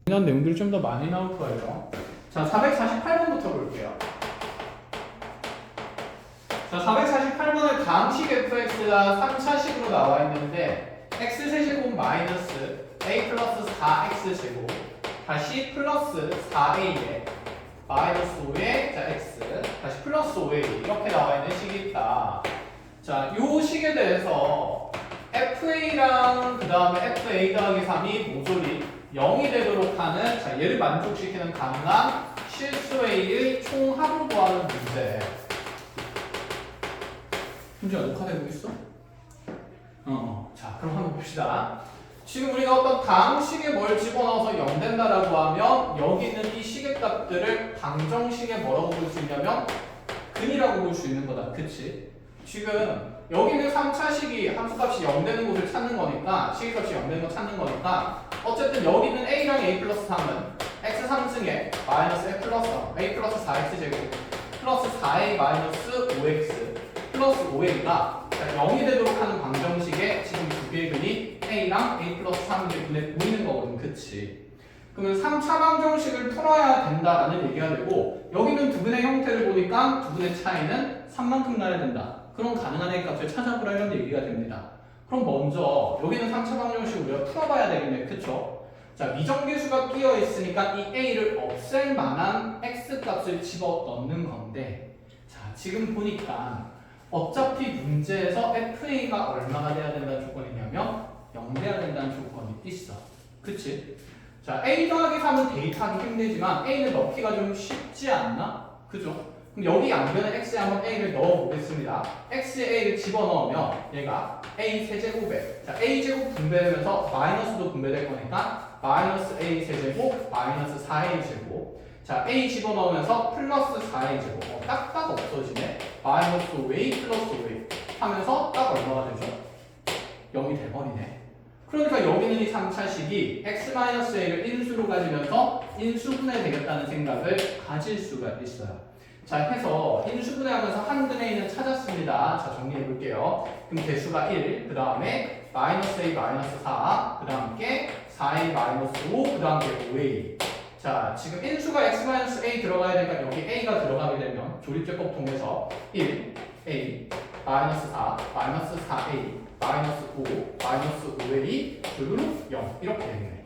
이런 내용들이 좀 더 많이 나올 거예요. 자, 448번부터 볼게요. 자, 448번은 다음식 fx가 3차식으로 나와 있는데 x세제곱 마이너스 a 플러스 4x제곱 다시 플러스 4a에 마이너스 5에 자 x 다시 플러스 5a 이렇게 나와 있는 식이 있다. 자, 요 식에 대해서 fa랑 그 다음에 fa 더하기 3이 모조리 0이 되도록 하는 자, 얘를 만족시키는 가능한 실수 a의 총합을 구하는 문제. 현지야 녹화되고 있어? 자, 그럼 한번 봅시다. 지금 우리가 어떤 다음식에 뭘 집어넣어서 0 된다라고 하면 여기 있는 이 식의 값들을 방정식에 뭐라고 볼 수 있냐면 근이라고 볼 수 있는 거다. 그치? 지금 여기 있는 3차식이 함수값이 0 되는 곳을 찾는 거니까 식의 값이 0 되는 거 찾는 거니까 어쨌든 여기 있는 a랑 a 플러스 3은 x 3승에 마이너스 f 플러스 3, a 플러스 4x 제곱 플러스 4a 마이너스 5x 플러스 5a가 0이 되도록 하는 방정식에 지금 두 개의 근이 a랑 a 플러스 3이 눈에 보이는 거거든. 그치? 그러면 3차 방정식을 풀어야 된다라는 얘기가 되고 여기는 두 근의 형태를 보니까 두 근의 차이는 3만큼 나야 된다. 그럼 가능한 a 값을 찾아보라 이런 얘기가 됩니다. 그럼 먼저 여기는 3차 방정식을 우리가 풀어봐야 되겠네. 그쵸? 자, 미정계수가 끼어 있으니까 이 a를 없앨 만한 x 값을 집어넣는 건데 자, 지금 보니까 어차피 문제에서 FA가 얼마가 돼야 된다는 조건이 있냐면 0 돼야 된다는 조건이 있어. 그치? 자, A 더하기 3은 대입하기 힘들지만 A는 넣기가 좀 쉽지 않나? 그죠? 그럼 여기 양변에 X에 한번 A를 넣어보겠습니다. X에 A를 집어넣으면 얘가 A 세제곱에 자, A 제곱 분배되면서 마이너스도 분배될 거니까 마이너스 A 세제곱 마이너스 4A 제곱 자, A 집어넣으면서 플러스 4A 제곱 딱딱 없어지네. 마이너스 5A 플러스 5A 하면서 딱 얼마가 되죠? 0이 돼버리네. 그러니까 여기는 이 3차식이 x-a를 인수로 가지면서 인수분해 되겠다는 생각을 가질 수가 있어요. 자, 해서 인수분해하면서 한 근에 있는 찾았습니다. 자, 정리해 볼게요. 그럼 개수가 1, 그 다음에 마이너스 a 마이너스 4, 그 다음에 4a 마이너스 5, 그 다음에 5a. 자, 지금 인수가 x-a 들어가야 되니까 여기 a가 들어가게 되면 조립제법 통해서 1, a, 마이너스 4, 마이너스 4a, 마이너스 5, 마이너스 5a, 결국은 0 이렇게 되겠네.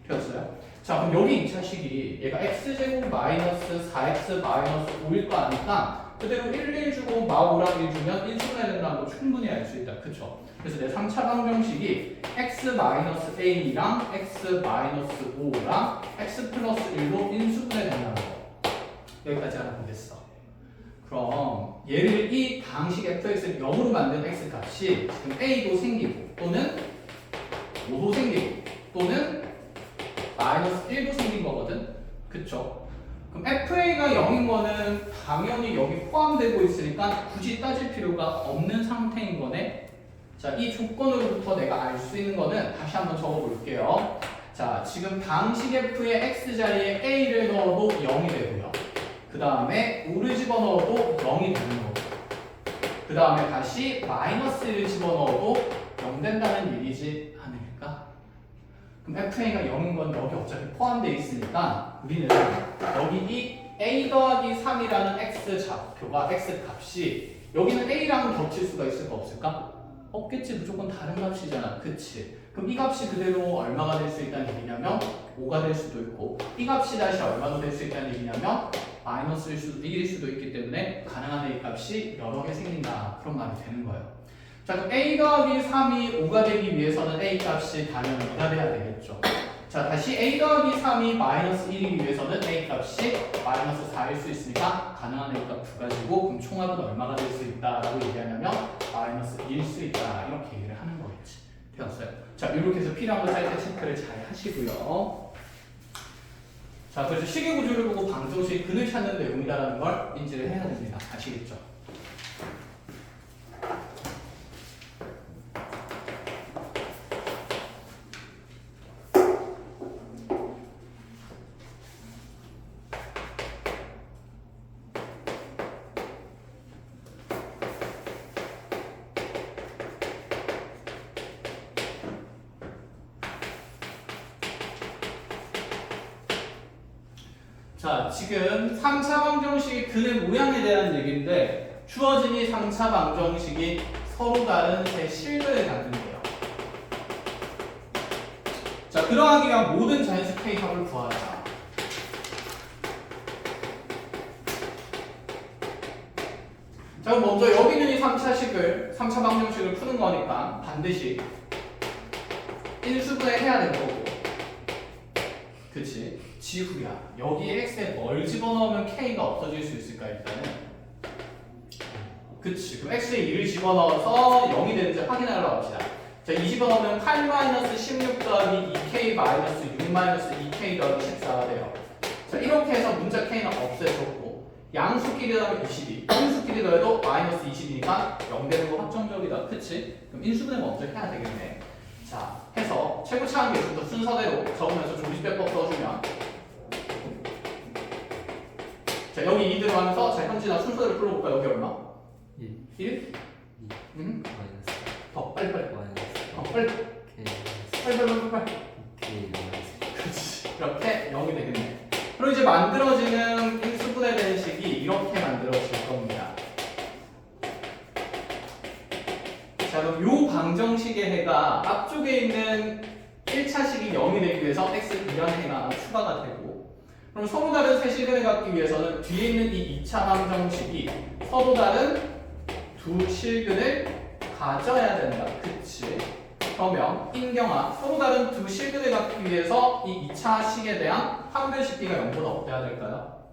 되었어요? 자, 그럼 여기 2차식이 얘가 x제곱 마이너스 4x 마이너스 5일 거 아니까 그대로 1 주고 마 5랑 1 주면 인수분해 된다는 거 충분히 알 수 있다. 그쵸? 그래서 내 3차 방정식이 x 마이너스 a랑 x 마이너스 5랑 x 플러스 1로 인수분해 된다는 거. 여기까지 알아보겠어. 그럼 얘를 이 당식 fx를 0으로 만든 x 값이 지금 a도 생기고 또는 5도 생기고 또는 마이너스 1도 생긴 거거든. 그쵸? 그럼 fa가 0인 거는 당연히 여기 포함되고 있으니까 굳이 따질 필요가 없는 상태인 거네. 자, 이 조건으로부터 내가 알 수 있는 거는 다시 한번 적어 볼게요. 자, 지금 당식 f의 x자리에 a를 넣어도 0이 되고요. 그 다음에 5를 집어넣어도 0이 되는 거고 그 다음에 다시 마이너스 1을 집어넣어도 0 된다는 얘기지 않을까? 그럼 FA가 0인 건 여기 어차피 포함되어 있으니까 우리는 여기 이 A 더하기 3이라는 X 좌표가 X 값이 여기는 A랑은 겹칠 수가 있을까 없을까? 없겠지. 무조건 다른 값이잖아. 그치? 그럼 이 값이 그대로 얼마가 될 수 있다는 얘기냐면 5가 될 수도 있고 이 값이 다시 얼마가 될 수 있다는 얘기냐면 마이너스일 수도 1일 수도 있기 때문에 가능한 A 값이 여러 개 생긴다. 그런 말이 되는 거예요. 자, 그럼 A 더하기 3이 5가 되기 위해서는 A 값이 당연히 2가 돼야 되겠죠. 자, 다시 A 더하기 3이 마이너스 1이기 위해서는 A 값이 마이너스 4일 수 있으니까 가능한 A 값 두 가지고 그럼 총합은 얼마가 될 수 있다라고 얘기하냐면 마이너스 2일 수 있다. 이렇게 얘기를 하는 거겠지. 되었어요. 자, 이렇게 해서 필요한 거 짤 때 체크를 잘 하시고요. 자, 그래서 시계 구조를 보고 방정식 근을 찾는 내용이다라는 걸 인지를 해야 됩니다. 아시겠죠? 자, 지금 3차 방정식의 근의 모양에 대한 얘기인데 주어진 이 3차 방정식이 서로 다른 세 실근을 갖는데요. 자, 그러하기 위한 모든 자연수 K 합을 구하라. 자, 그럼 먼저 여기 있는 이 3차 방정식을 푸는 거니까 반드시 인수분해 해야 되는 거고. 그치? 지후야. 여기에 x에 뭘 집어넣으면 k가 없어질 수 있을까, 일단은? 그치. 그럼 x에 2를 집어넣어서 0이 되는지 확인하러 갑시다. 자, 2 집어넣으면 8-16 더하기 2k 마이너스 6 2k 더하기 14가 돼요. 자, 이렇게 해서 문자 k는 없애줬고, 양수끼리 더하면 22, 인수끼리 더해도 마이너스 22니까 0 되는 거 확정적이다. 그치? 그럼 인수분해 먼저 해야 되겠네. 자, 해서 최고차항 계수부터 순서대로 적으면서 조리배법 써주면, 자, 여기 2 들어가면서, 자, 현진아 순서대로 풀어볼까? 여기 얼마? 1 1? 응? 마이너스 더 빨리빨리. 마이너스 빨리. K 빨리. K 마이너스 그렇지. 이렇게 0이 되겠네. 그럼 이제 만들어지는 인수분해되는 식이 이렇게 만들어질 겁니다. 자, 그럼 요 방정식의 해가 앞쪽에 있는 1차식이 0이 되기 위해서 x 이런 해가 하나 추가가 되고, 그럼 서로 다른 세 실근을 갖기 위해서는 뒤에 있는 이 2차 방정식이 서로 다른 두 실근을 가져야 된다. 그치? 그러면 인경아, 서로 다른 두 실근을 갖기 위해서 이 2차 식에 대한 판별 식비가 0보다 어때야 될까요?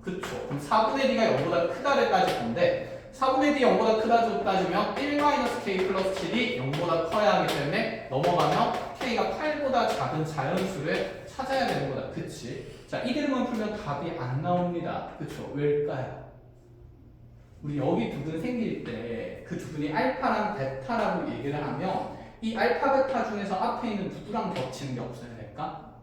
그쵸. 그럼 4분의 D가 0보다 크다를 따질 건데 4분의 D 0보다 크다를 따지면 1-K 플러스 7이 0보다 커야 하기 때문에 넘어가면 K가 8보다 작은 자연수를 찾아야 되는 거다. 그치? 자, 이 그림만 풀면 답이 안 나옵니다. 그쵸? 왜일까요? 우리 여기 두근 생길 때 그 두근이 알파랑 베타라고 얘기를 하면 이 알파 베타 중에서 앞에 있는 누구랑 겹치는 게 없어야 될까?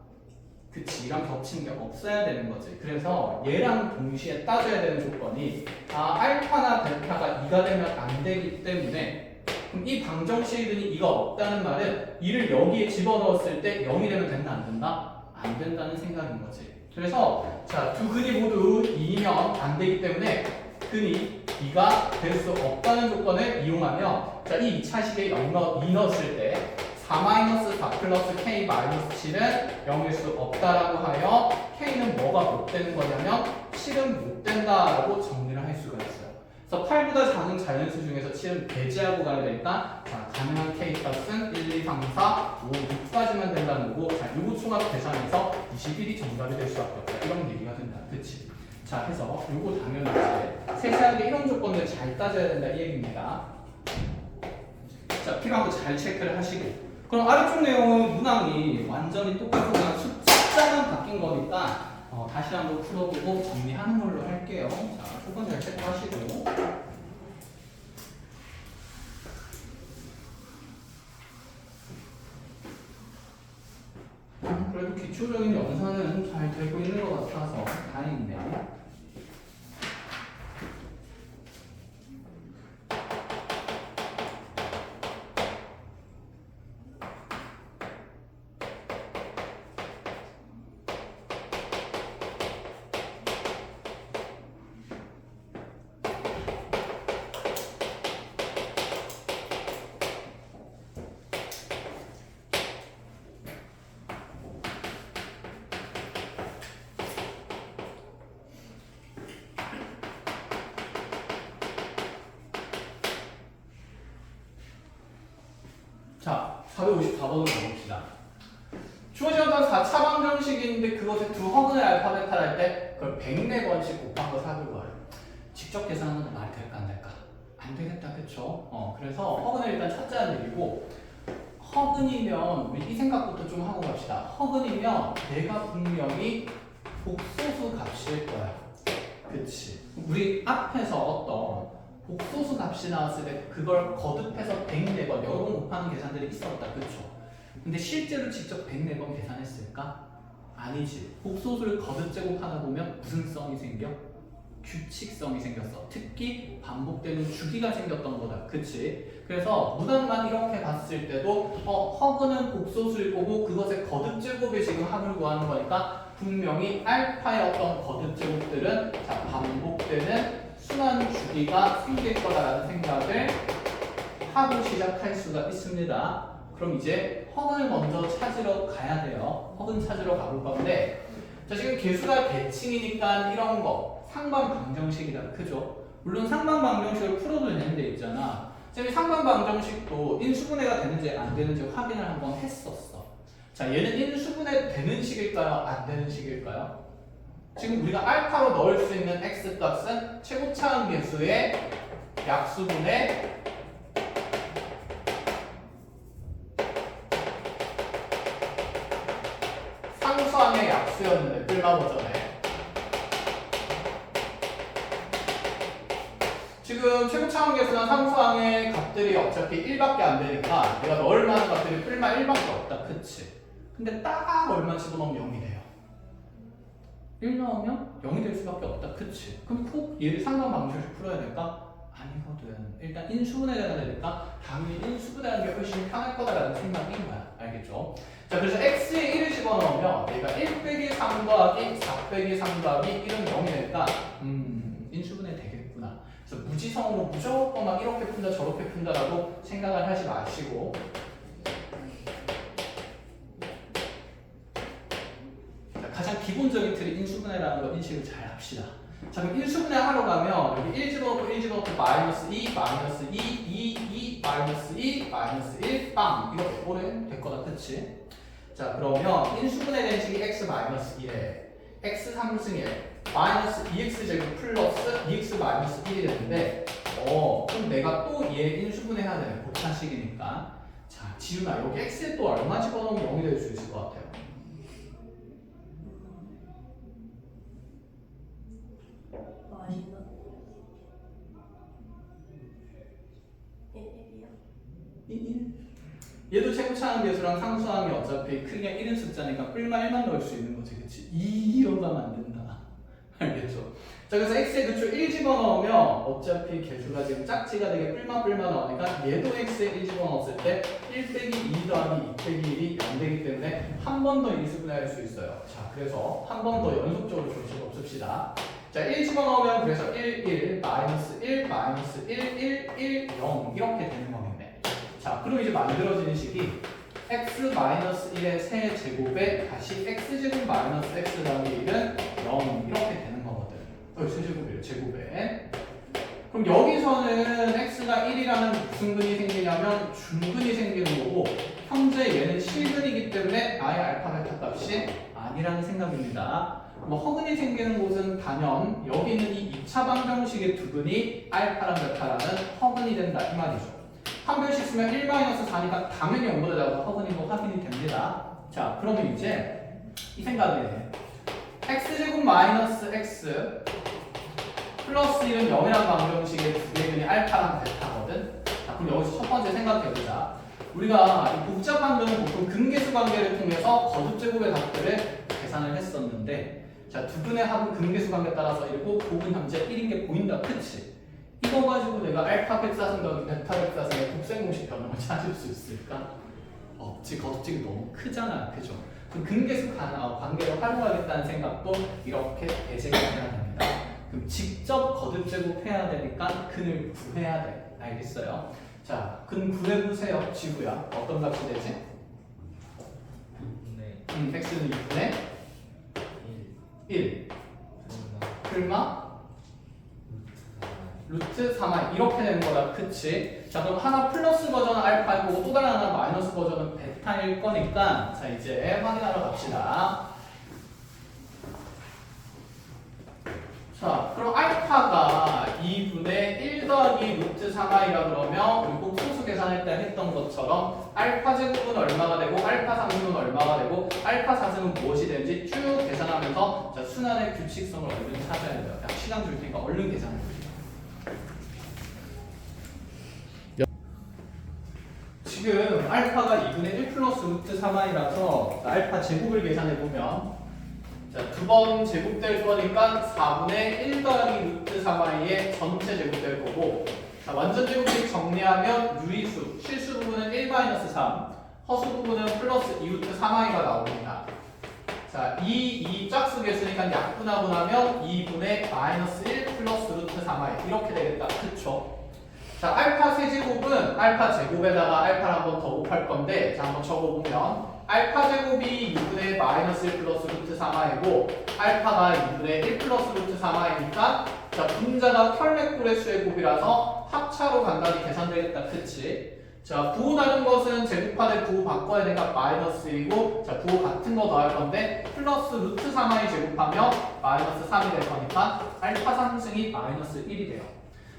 그치, 이랑 겹치는 게 없어야 되는 거지. 그래서 얘랑 동시에 따져야 되는 조건이 알파나 베타가 2가 되면 안 되기 때문에, 그럼 이 방정식이 2가 없다는 말은 2를 여기에 집어넣었을 때 0이 되면 된다 안 된다? 안 된다는 생각인 거지. 그래서 자, 두 근이 모두 2면 안 되기 때문에 근이 2가 될 수 없다는 조건을 이용하면, 자, 이 2차식에 2 넣었을 때 4-4 플러스 k 마이너스 7은 0일 수 없다라고 하여 k는 뭐가 못 되는 거냐면 7은 못 된다라고 정리를 할 수가 있어요. 그래서 8보다 작은 자연수 중에서 7은 배제하고 가야 되니까, 자, 가능한 k 값은 1, 2, 3, 4, 5, 6까지만 된다는 거고, 자, 요거 총합 계산해서 21이 정답이 될 수밖에 없다. 이런 얘기가 된다. 그치? 자, 해서 요거 당연히 이제 세세하게 이런 조건들 잘 따져야 된다 이 얘기입니다. 자, 필요한 거 잘 체크를 하시고, 그럼 아래쪽 내용은 문항이 완전히 똑같고 그냥 숫자만 바뀐 거니까 다시 한번 풀어보고 정리하는 걸로 할게요. 자, 조건 잘 체크하시고. 그래도 기초적인 연산은 잘 되고 있는 것 같아서 다행이네요. 자, 454번으로 가봅시다. 주어진 어떤 4차 방정식인데 그것에 두 허근의 알파벳을 할 때 그걸 104번씩 곱한 거 사두고요. 직접 계산하는 거 말이 될까 안 될까? 안 되겠다, 그쵸? 그래서 허근을 일단 찾자는 얘기고, 허근이면 우리 이 생각부터 좀 하고 갑시다. 허근이면 내가 분명히 복소수 값일 거야. 그치? 우리 앞에서 어떤 복소수 값이 나왔을 때 그걸 거듭해서 104번 여러 번 곱하는 계산들이 있었다. 그쵸? 근데 실제로 직접 104번 계산했을까? 아니지. 복소수를 거듭 제곱하다 보면 무슨 성이 생겨? 규칙성이 생겼어. 특히 반복되는 주기가 생겼던 거다. 그치? 그래서 문항만 이렇게 봤을 때도 허그는 복소수일 거고 그것의 거듭제곱이 지금 합을 구하는 거니까 분명히 알파의 어떤 거듭제곱들은 자, 반복되는 순환 주기가 생길 거다라는 생각을 하고 시작할 수가 있습니다. 그럼 이제 허근을 먼저 찾으러 가야 돼요. 허근 찾으러 가볼 건데 자, 지금 개수가 대칭이니까 이런 거 상반방정식이다. 그죠? 물론 상반방정식을 풀어도 되는 데 있잖아. 지금 상반방정식도 인수분해가 되는지 안 되는지 확인을 한번 했었어. 자, 얘는 인수분해 되는 식일까요? 안 되는 식일까요? 지금 우리가 알파로 넣을 수 있는 x값은 최고차항 개수의 약수분의 상수항의 약수였는데 뿔마 버전에 지금 최고차항 개수나 상수항의 값들이 어차피 1밖에 안 되니까 내가 넣을 만한 값들이 뿔마 1밖에 없다. 그치? 근데 딱 얼마 집어넣으면 0이 돼요. 1 넣으면 0이 될 수밖에 없다. 그치? 그럼 꼭 얘를 상반방정식 풀어야 될까? 아니거든. 일단 인수분해가 되니까 당연히 인수분해하는 게 훨씬 편할 거다라는 생각인 거야. 알겠죠? 자, 그래서 x에 1을 집어넣으면 얘가 1 빼기 3 더하기 4 빼기 3 더하기 1은 0이 되니까 인수분해 되겠구나. 그래서 무지성으로 무조건 막 이렇게 푼다 저렇게 푼다라고 생각을 하지 마시고 가장 기본적인 틀이 인수분해라는 거 인식을 잘 합시다. 자, 그럼 인수분해 하러 가면 여기 1 집어넣고 1 집어넣고 마이너스 2, 마이너스 2, 2, 마이너스 2, 마이너스 1, 빵 이렇게 오래 될 거다. 그치? 자, 그러면 인수분해 된 식이 x 마이너스 1에 x 3승 1 마이너스 2x 제곱 플러스 2x 마이너스 1이 되는데 그럼 내가 또 얘 인수분해 해야 되네. 고차식이니까. 자, 지훈아 여기 x에 또 얼마 집어넣으면 0이 될 수 있을 것 같아요? 얘도 최고차항 개수랑 상수항이 어차피 크기가 1인 숫자니까 뿔마 1만 넣을 수 있는 거지. 그치? 2로 가면 안 된다. 알겠죠? 자, 그래서 x에 그쵸 1 집어넣으면 어차피 개수가 지금 짝지가 되게 뿔마 나오니까 얘도 x에 1 집어넣었을 때 1 빼기 2 더하기 2 빼기 1이 0 되기 때문에 한 번 더 인수분해할 수 있어요. 자, 그래서 한 번 더 연속적으로 조식 없읍시다. 자, 1 집어넣으면 그래서 1, 1, 마이너스 1, 마이너스 1, 1, 1, 0 이렇게 되는 거겠네. 자, 그럼 이제 만들어지는 식이 x-1의 세 제곱에 다시 x제곱 마이너스 x 더하기 1은 0 이렇게 되는 거거든. 세제곱이에요. 제곱에. 그럼 여기서는 x가 1이라는 무슨 근이 생기냐면 중근이 생기는 거고 현재 얘는 실근이기 때문에 아예 알파 베타 값이 아니라는 생각입니다. 뭐 허근이 생기는 곳은 단연 여기 있는 이 2차 방정식의 두 근이 알파랑 베타라는 허근이 된다 이 말이죠. 한 별씩 쓰면 1-4니까 당연히 0보다 작아서 허근인 거 확인이 됩니다. 자, 그러면 이제 이 생각을 해. x제곱 마이너스 x 플러스 1은 0이라는 방정식의 두 개의 근이 알파랑 베타거든. 자, 그럼 여기서 첫 번째 생각해보자. 우리가 이 복잡한 근은 보통 근계수 관계를 통해서 거듭제곱의 값들을 계산을 했었는데 자, 두 근의 합은 근계수 관계에 따라서 1고 곱은 현재 1인 게 보인다. 그치? 이거 가지고 내가 알파 백사승 더하기 베타 백사승의 곱셈공식 변형을 찾을 수 있을까? 없지. 거듭집이 너무 크잖아. 그죠? 그럼 근계수 관계를 활용하겠다는 생각도 이렇게 배제가 해야 됩니다. 그럼 직접 거듭제곱해야 되니까 근을 구해야 돼. 알겠어요? 자, 근 구해보세요. 지구야. 어떤 값이 되지? x는 6분의 1 풀마 루트 3i 이렇게 되는 거다. 그치? 자, 그럼 하나 플러스 버전은 알파이고 또 다른 하나 마이너스 버전은 베타일 거니까 자, 이제 확인하러 갑시다. 자, 그럼 알파가 2분의 1 더하기 루트 3i라 그러면 우리 꼭 소수 계산할 때 했던 것처럼 알파 제곱은 얼마가 되고 알파 상승은 얼마가 되고 알파 사승은 무엇이 되는지 쭉 계산하면서 자, 순환의 규칙성을 얼른 찾아야 돼요. 자, 시간 줄 테니까 얼른 계산해 보세요. 지금 알파가 2분의 1 플러스 루트 3i라서 알파 제곱을 계산해 보면 자, 두 번 제곱될 거니까 4분의 1 더하기 루트 3i의 전체 제곱될 거고, 자, 완전 제곱식 정리하면 유리수, 실수 부분은 1-3, 허수 부분은 플러스 2루트 3i가 나옵니다. 자, 이 짝수 개수니까 약분하고 나면 2분의 -1 플러스 루트 3i 이렇게 되겠다. 그쵸? 자, 알파 세제곱은 알파 제곱에다가 알파를 한 번 더 곱할 건데, 자, 한번 적어보면 알파 제곱이 2분의 -1 플러스 루트 3i고 알파가 2분의 1 플러스 루트 3i니까 자, 분자가 혈맥불의 수의 곱이라서 합차로 간단히 계산되겠다. 그치? 자, 부호 다른 것은 제곱하되 부호 바꿔야 되니까 -1이고, 자, 부호 같은 거 더할 건데 플러스 루트 3i 제곱하면 -3이 될 거니까 알파 3승이 -1이 돼요.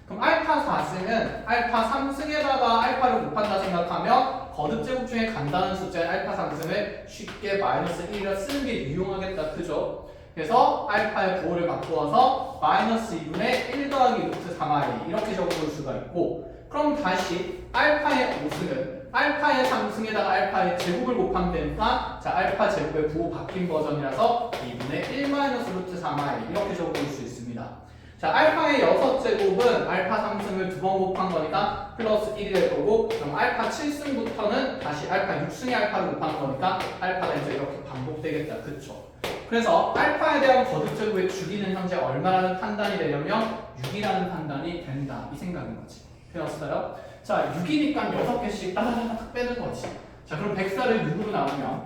그럼 알파 4승은 알파 3승에다가 알파를 곱한다 생각하면 거듭 제곱 중에 간단한 숫자인 알파 3승을 쉽게 -1이라 쓰는 게 유용하겠다. 그죠? 그래서 알파의 부호를 바꾸어서 -2분의 1 더하기 루트 3i 이렇게 적어볼 수가 있고, 그럼 다시 알파의 5승은 알파의 3승에다가 알파의 제곱을 곱하면 되니까 자, 알파 제곱의 부호 바뀐 버전이라서 2분의 1 루트 3i 이렇게 적어볼 수 있습니다. 자, 알파의 6제곱은 알파 3승을 두 번 곱한 거니까 플러스 1이 될 거고, 그럼 알파 7승부터는 다시 알파 6승의 알파를 곱한 거니까 알파가 이제 이렇게 반복되겠다. 그쵸? 그래서 알파에 대한 거듭 제곱의 주기는 현재 얼마라는 판단이 되려면 6이라는 판단이 된다. 이 생각인 거지. 되었어요? 자, 6이니까 6개씩 따다다닥 빼는 거지. 자, 그럼 104를 6으로 나누면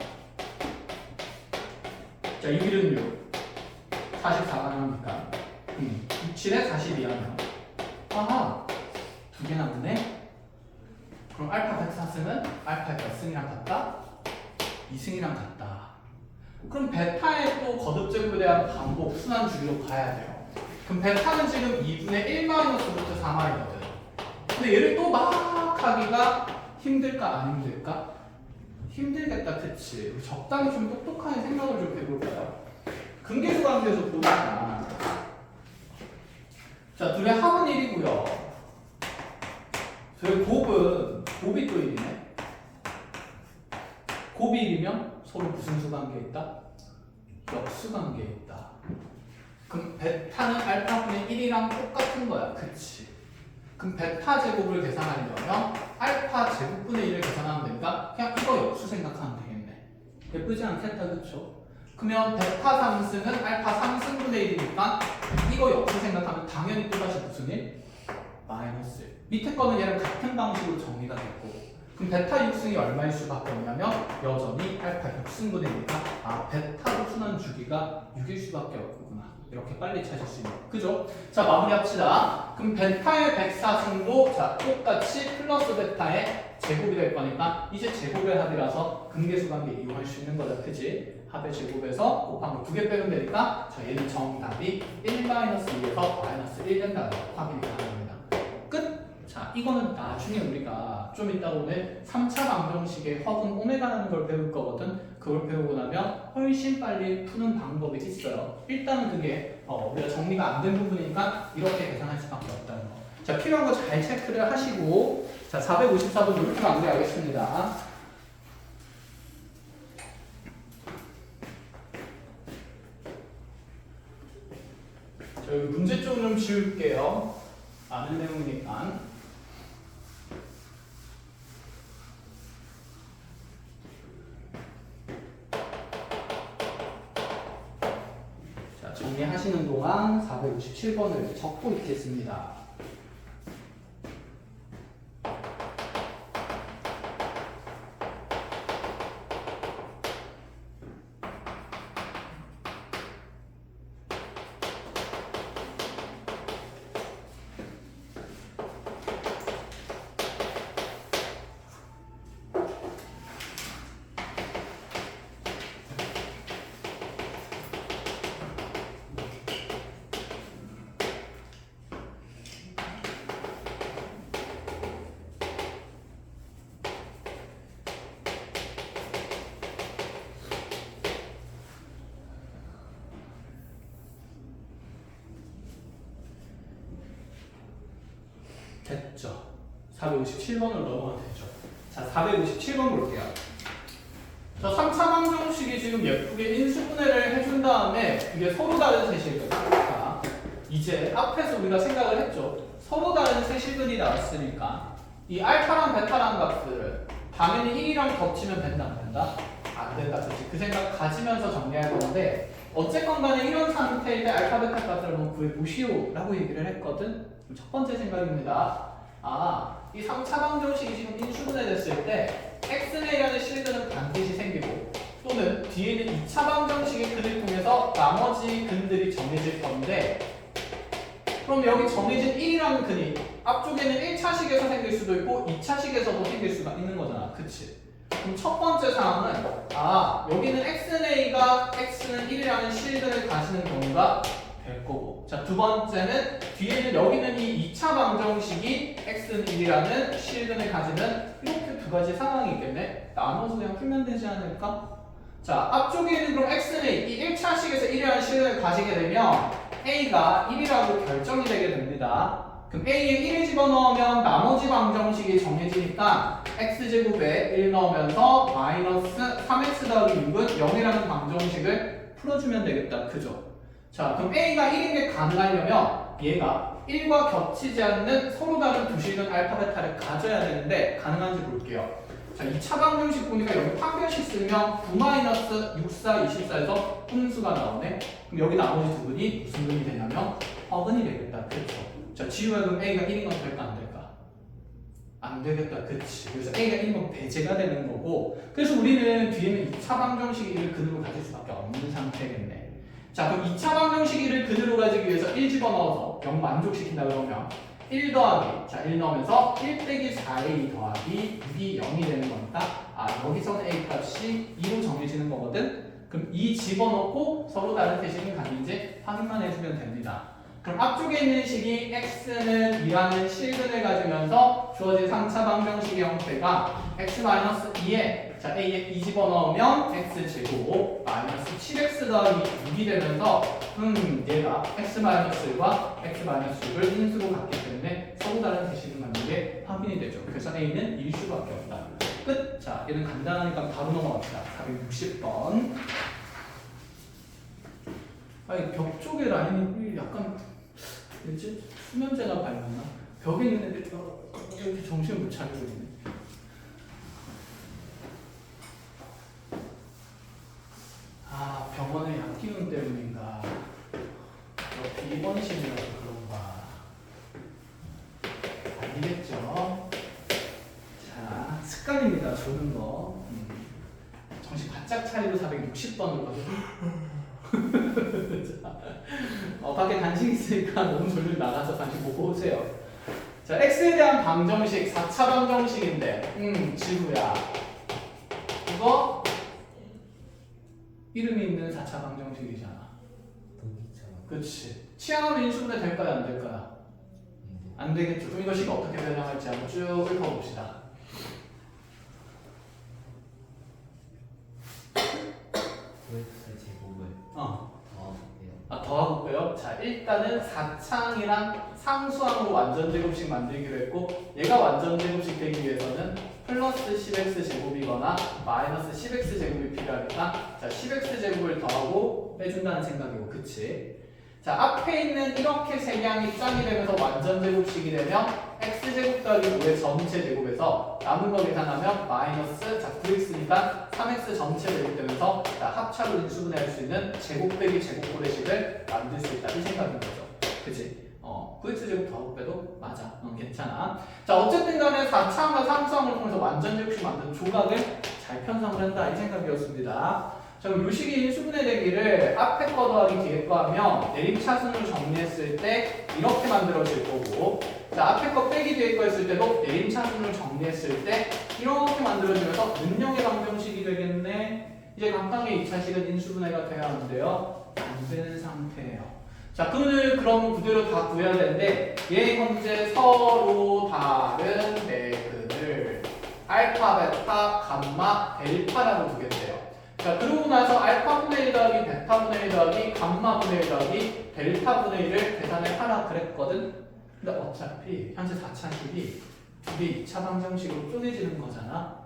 자, 6일은 6 44가 나오니까 67에 42하면 아하! 2개 남네? 그럼 알파 104승은 알파 몇 승이랑 같다? 2승이랑 같다. 그럼 베타의 또 거듭 제곱에 대한 반복 순환 주기로 가야 돼요. 그럼 베타는 지금 2분의 1 루트 3i거든. 근데 얘를 또 막 하기가 힘들까 안 힘들까? 힘들겠다. 그치? 우리 적당히 좀 똑똑하게 생각을 좀 해볼까요? 근계수 관계에서 보니까 자, 둘의 합은 1이고요. 저희 곱이 또 1이네. 곱이 1이면 서로 무슨 수 관계에 있다? 역수 관계에 있다. 그럼 베타는 알파분의 1이랑 똑같은 거야. 그치? 그럼 베타 제곱을 계산하려면 알파 제곱분의 1을 계산하면 되니까 그냥 이거 역수 생각하면 되겠네. 예쁘지 않겠다. 그쵸? 그러면 베타 3승은 알파 3승분의 1이니까 이거 역수 생각하면 당연히 또다시 무슨 일? 마이너스 1. 밑에 거는 얘랑 같은 방식으로 정리가 됐고, 그럼 베타 6승이 얼마일 수밖에 없냐면 여전히 알파 6승분의 1이니까 아, 베타로 순환 주기가 6일 수밖에 없구나. 이렇게 빨리 찾을 수 있는. 그죠? 자, 마무리합시다. 그럼 베타의 104승도 자, 똑같이 플러스 베타의 제곱이 될 거니까 이제 제곱의 합이라서 근계수 관계 이용할 수 있는 거다. 그지? 합의 제곱에서 곱한 거 2개 빼면 되니까 자, 얘는 정답이 1-2에서 -1 된다는 거 확인이 가능합니다. 끝! 자, 이거는 나중에 우리가 좀 이따 오늘 3차 방정식의 허분 오메가라는 걸 배울 거거든. 그걸 배우고 나면 훨씬 빨리 푸는 방법이 있어요. 일단은 그게 우리가 정리가 안 된 부분이니까 이렇게 계산할 수밖에 없다는 거. 자, 필요한 거 잘 체크를 하시고, 자, 454번 이렇게 마무리하겠습니다. 자, 여기 문제점 좀 지울게요. 아는 내용이니까. 자, 정리하시는 동안 457번을 적고 있겠습니다. 됐죠. 457번으로 넘어가면 되죠. 자, 457번 볼게요. 자, 3차 방정식이 지금 예쁘게 인수분해를 해준다 다음에 이게 서로 다른 세실근. 자, 이제 앞에서 우리가 생각을 했죠. 서로 다른 세실근이 나왔으니까 이 알파랑 베타라는 값들을 당연히 1이랑 겹치면 된다 안 된다? 안 된다. 그렇지? 그 생각 가지면서 정리할 건데 어쨌건 간에 이런 상태일 때 알파 베타 값을 한번 구해보시오 라고 얘기를 했거든. 그럼 첫 번째 생각입니다. 이 3차 방정식이 지금 인수분해 됐을 때 xn이라는 실근은 반드시 생기고 또는 뒤에는 2차 방정식의 근을 통해서 나머지 근들이 정해질 건데 그럼 여기 정해진 1이라는 근이 앞쪽에는 1차식에서 생길 수도 있고 2차식에서도 생길 수가 있는 거잖아. 그치? 그럼 첫 번째 상황은 여기는 xnA가 x는 1이라는 실근을 가지는 경우가 될 거고 자, 두 번째는 뒤에는 여기는 이 2차 방정식이 x는 1이라는 실근을 가지는 이렇게 두 가지 상황이 있겠네. 나눠서 그냥 풀면 되지 않을까? 자, 앞쪽에는 그럼 x는 이 1차식에서 1이라는 실근을 가지게 되면 a가 1이라고 결정이 되게 됩니다. 그럼 a에 1을 집어넣으면 나머지 방정식이 정해지니까 x제곱에 1 넣으면서 마이너스 3x 더하기 6은 0이라는 방정식을 풀어주면 되겠다. 그죠? 자, 그럼 a가 1인 게 가능하려면 얘가 1과 겹치지 않는 서로 다른 두 실근 알파 베타를 가져야 되는데 가능한지 볼게요. 자, 2차 방정식 보니까 여기 판별식 쓰면 9-6, 4, 24에서 분수가 나오네. 그럼 여기 나머지 두 근이 무슨 근이 되냐면 허근이 되겠다. 그렇죠? 자, 지우야 그럼 A가 1인 건 될까 안 될까? 안 되겠다. 그렇지. 그래서 A가 1인 건 배제가 되는 거고 그래서 우리는 뒤에는 2차 방정식 1을 근으로 가질 수밖에 없는 상태겠네. 자, 그럼 2차 방정식 1을 근으로 가지기 위해서 1 집어넣어서 0 만족시킨다 그러면 1 더하기, 자 1 넣으면서 1 빼기 4a 더하기 6이 0이 되는 거니까 여기서는 a 값이 2로 정해지는 거거든. 그럼 2 집어넣고 서로 다른 세식이 같은지 확인만 해주면 됩니다. 그럼 앞쪽에 있는 식이 x는 2라는 실근을 가지면서 주어진 3차 방정식의 형태가 x-2에 자 a에 2 집어넣으면 x제곱 마이너스 7x 더하기 6이 되면서 얘가 x-1과 x-6을 인수로 갖기 때문에 서로 다른 세식을 갖는 게 확인이 되죠. 그래서 a는 1 수밖에 없다. 끝! 자, 얘는 간단하니까 바로 넘어갑시다. 460번. 이 벽 쪽에 라인이 약간 뭐지? 수면제나 발랐나? 벽에 있는 애들 이렇게 정신을 못 차리고 있네. 병원에 약 기운 때문인가? 비번심이라서 그런가? 아니겠죠? 자, 습관입니다. 조는 거. 정신 바짝 차리고 460번이거든요. 밖에 간식 있으니까 너무 졸리면 나가서 간식 먹고 오세요. 자, x에 대한 방정식 4차 방정식인데 지구야 이거 이름이 있는 4차 방정식이잖아. 그렇지. 치환으로 인수분해 될까요 안 될까요? 안 되겠죠. 그럼 이것이 어떻게 변형할지 한번 쭉 읊어봅시다. 더하고 빼요. 자, 일단은 4창이랑 상수항으로 완전 제곱식 만들기로 했고 얘가 완전 제곱식 되기 위해서는 플러스 10x 제곱이거나 마이너스 10x 제곱이 필요하니까 자, 10x 제곱을 더하고 빼준다는 생각이고 그치? 자, 앞에 있는 이렇게 세 양이 짱이 되면서 완전 제곱식이 되면 x제곱 더하기 5의 전체 제곱에서 남은 거 계산하면 마이너스 자 9x니까 3x 전체 제곱되면서 자, 합차로 인수분해할 수 있는 제곱 빼기 제곱 고래식을 만들 수 있다 이 생각인 거죠. 그치? 9x 제곱 더하고 빼도 맞아. 괜찮아. 자, 어쨌든 간에 4차항과 3차항을 통해서 완전 제곱식 만든 조각을 잘 편성을 한다 이 생각이었습니다. 자, 그럼 이 식이 인수분해 되기를 앞에 거 더하기 뒤에 거 하면 내림차순으로 정리했을 때 이렇게 만들어질 거고 자, 앞에 거 빼기 뒤에 거 했을 때도 내림차순으로 정리했을 때 이렇게 만들어지면서 능력의 방정식이 되겠네. 이제 각각의 2차식은 인수분해가 돼야 하는데요. 안 되는 상태예요. 자, 그럼 그대로 다 구해야 되는데 얘 현재 서로 다른 내근을 알파, 베타, 감마, 델타라고 두겠대요. 자, 그러고 나서 알파분의 1 더하기 베타분의 1 더하기 감마분의 1 더하기 델타분의 1을 계산을 하라 그랬거든. 근데 어차피 현재 4차식이 둘이 2차 방정식으로 쪼개지는 거잖아.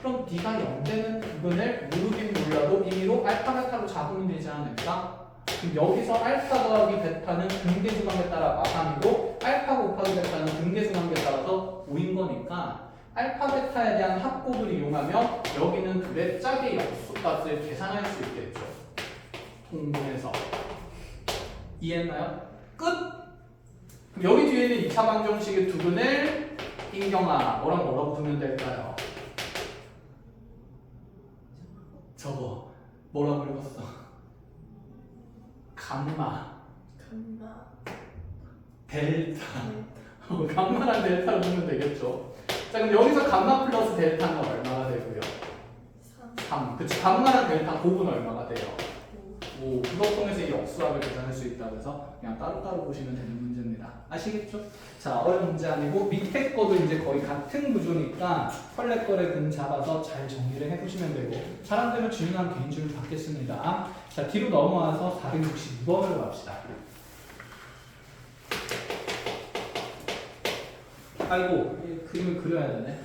그럼 네가 0되는 부분을 모르긴 몰라도 임의로 알파 베타로 잡으면 되지 않을까? 그럼 여기서 알파 더하기 베타는 등계수관계에 따라 마삼이고 알파 곱하기 베타는 등계수관계에 따라서 5인 거니까 알파 베타에 대한 합곱을 이용하면 여기는 둘의 짝의 역수값을 계산할 수 있겠죠. 통분해서 이해했나요? 끝! 그럼 여기 뒤에 있는 2차 방정식의 두근을 인경아 뭐라고 부르면 될까요? 저거 뭐라고 읽었어? 감마 델타 감마랑 델타로 보면 되겠죠. 자 그럼 여기서 감마 플러스 델타는 얼마가 되고요? 3. 그치 감마랑 델타 곱은 얼마가 돼요? 5. 그것 통해서 이 역수합을 계산할 수 있다고 해서 그냥 따로따로 보시면 되는 문제입니다. 아시겠죠? 자 어려운 문제 아니고 밑에 거도 이제 거의 같은 구조니까 컬렉 거래 근 잡아서 잘 정리를 해보시면 되고 잘 안되면 중요한 개인줄을 받겠습니다. 자 뒤로 넘어와서 462번으로 갑시다. 아이고 이 그림을 그려야 되네.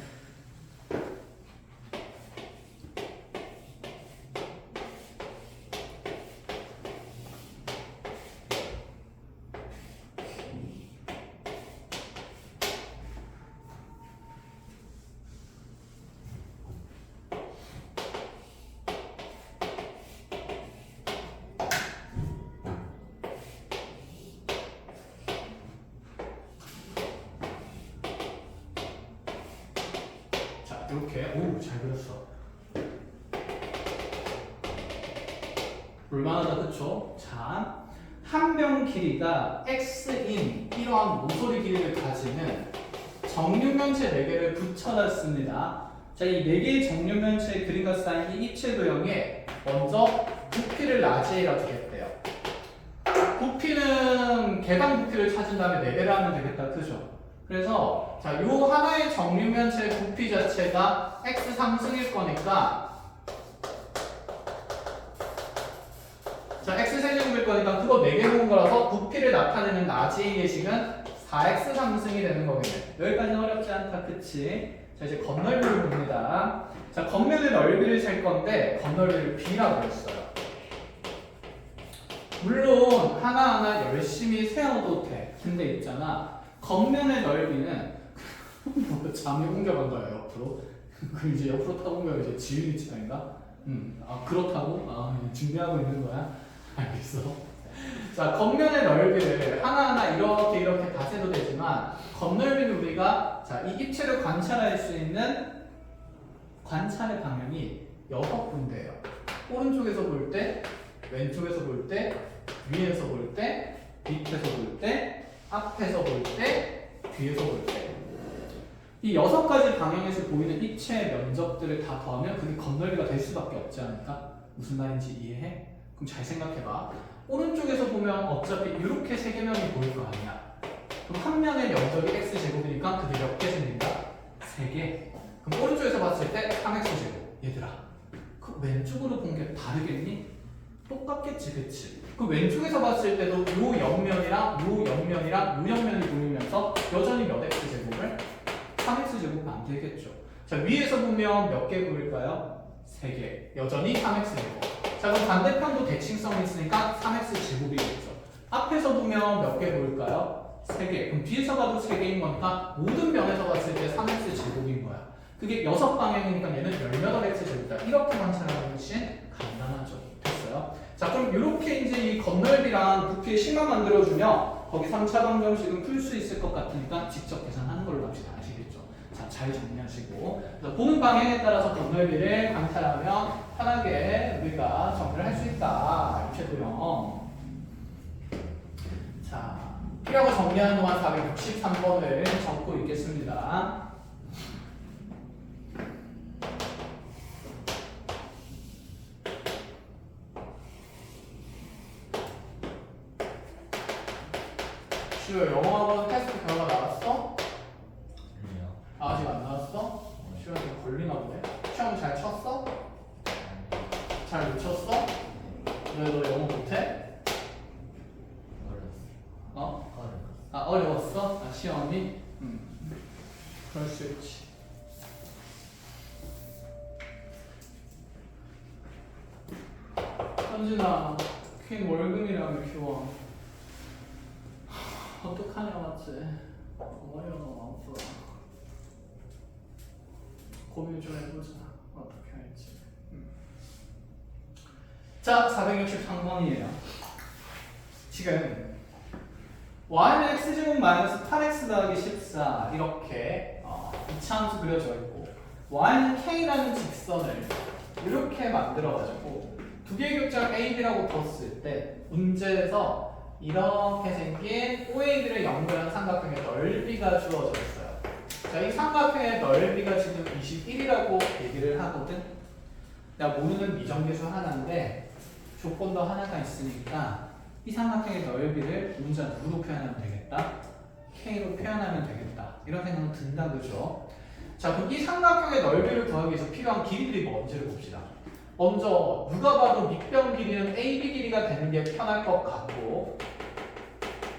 이렇게 오잘 그렸어. 볼만하다 그쵸? 자 한 변 길이가 x인 이러한 모서리 길이를 가지는 정육면체 4개를 붙여놨습니다. 자 이 4개의 정육면체의 그림과 쌓인 이 입체 도형에 먼저 부피를 라지에라 두겠대요. 부피는 개당 부피를 찾은 다음에 4배를 하면 되겠다 그죠? 그래서 자, 요 하나의 정육면체의 부피 자체가 x 상승일 거니까 자, x 세제곱일 거니까 그거 4개 모은 거라서 부피를 나타내는 라지의 예식은 4x 상승이 되는 거겠네. 여기까지는 어렵지 않다, 그치? 자, 이제 겉넓이를 봅니다. 자, 겉면의 넓이를 잴 건데 겉넓이를 b라고 했어요. 물론 하나하나 열심히 세워도 돼. 근데 있잖아. 겉면의 넓이는 뭐 잠이 옮겨간 거야 옆으로. 그 이제 옆으로 타고 온 거야 이제 지윤이 치다인가? 아 그렇다고? 아 준비하고 있는 거야? 알겠어. 자 겉면의 넓이를 하나하나 이렇게 다 세도 되지만 겉넓이는 우리가 자 이 입체를 관찰할 수 있는 관찰의 방향이 6군데예요. 오른쪽에서 볼 때, 왼쪽에서 볼 때, 위에서 볼 때, 밑에서 볼 때, 앞에서 볼 때, 뒤에서 볼 때. 이 6가지 방향에서 보이는 입체의 면적들을 다 더하면 그게 겉넓이가 될 수밖에 없지 않을까? 무슨 말인지 이해해? 그럼 잘 생각해봐. 오른쪽에서 보면 어차피 이렇게 3개면이 보일 거 아니야. 그럼 한 면의 면적이 x제곱이니까 그게 몇 개 생긴다? 3개. 그럼 오른쪽에서 봤을 때 3x제곱. 얘들아, 그 왼쪽으로 본 게 다르겠니? 똑같겠지, 그치? 그 왼쪽에서 봤을 때도 요 옆면이랑 요 옆면이랑 요 옆면이 보이면서 여전히 몇 x제곱을? 3x제곱 만들겠죠. 자, 위에서 보면 몇 개 보일까요? 3개. 여전히 3x제곱. 자, 그럼 반대편도 대칭성이 있으니까 3x제곱이겠죠. 앞에서 보면 몇 개 보일까요? 3개. 그럼 뒤에서 봐도 3개인 거니까 모든 면에서 봤을 때 3x제곱인 거야. 그게 6방향이니까 얘는 18x제곱이다. 이렇게 관찰하는 것이 간단하죠. 됐어요? 자, 그럼 이렇게 이제 이 겉넓이랑 부피의 심화 만들어주면 거기 3차 방정식은 풀 수 있을 것 같으니까 직접 계산하는 걸로 합시다. 아시겠죠? 자, 잘 정리하시고. 그래서 보는 방향에 따라서 겉넓이를 관찰하면 편하게 우리가 정리를 할 수 있다. 입체도형. 자, 이라고 정리하는 동안 463번을 적고 있겠습니다. 슈 영어학원 테스트 결과 나왔어? 아니요. 아직 안 나왔어? 슈가 좀 걸리나 보네. 시험 잘 쳤어? 잘 못 쳤어? 왜 너 영어 못해? 어려웠어. 어? 어려웠어. 아 어려웠어? 아 시험이? 그럴 수 있지. 현진아, 퀸 월급이라며 교환. 어떡하냐 맞지? 어려워 없어. 고민 좀 해보자. 어떻게 할지. 자, 463번이에요. 지금 y는 x제곱 마이너스 8x 더하기 14 이렇게 이차함수 그려져 있고 y는 k라는 직선을 이렇게 만들어가지고 두 개의 교점 AB라고 뒀을 때 문제에서 이렇게 생긴 OAB를 연결한 삼각형의 넓이가 주어져 있어요. 자, 이 삼각형의 넓이가 지금 21이라고 얘기를 하거든. 내가 모르는 미정계수 하나인데 조건도 하나가 있으니까 이 삼각형의 넓이를 문자 누구로 표현하면 되겠다? K로 표현하면 되겠다. 이런 생각은 든다, 그죠? 자, 그럼 이 삼각형의 넓이를 구하기 위해서 필요한 길이들이 뭔지를 봅시다. 먼저 누가 봐도 밑변 길이는 AB 길이가 되는 게 편할 것 같고,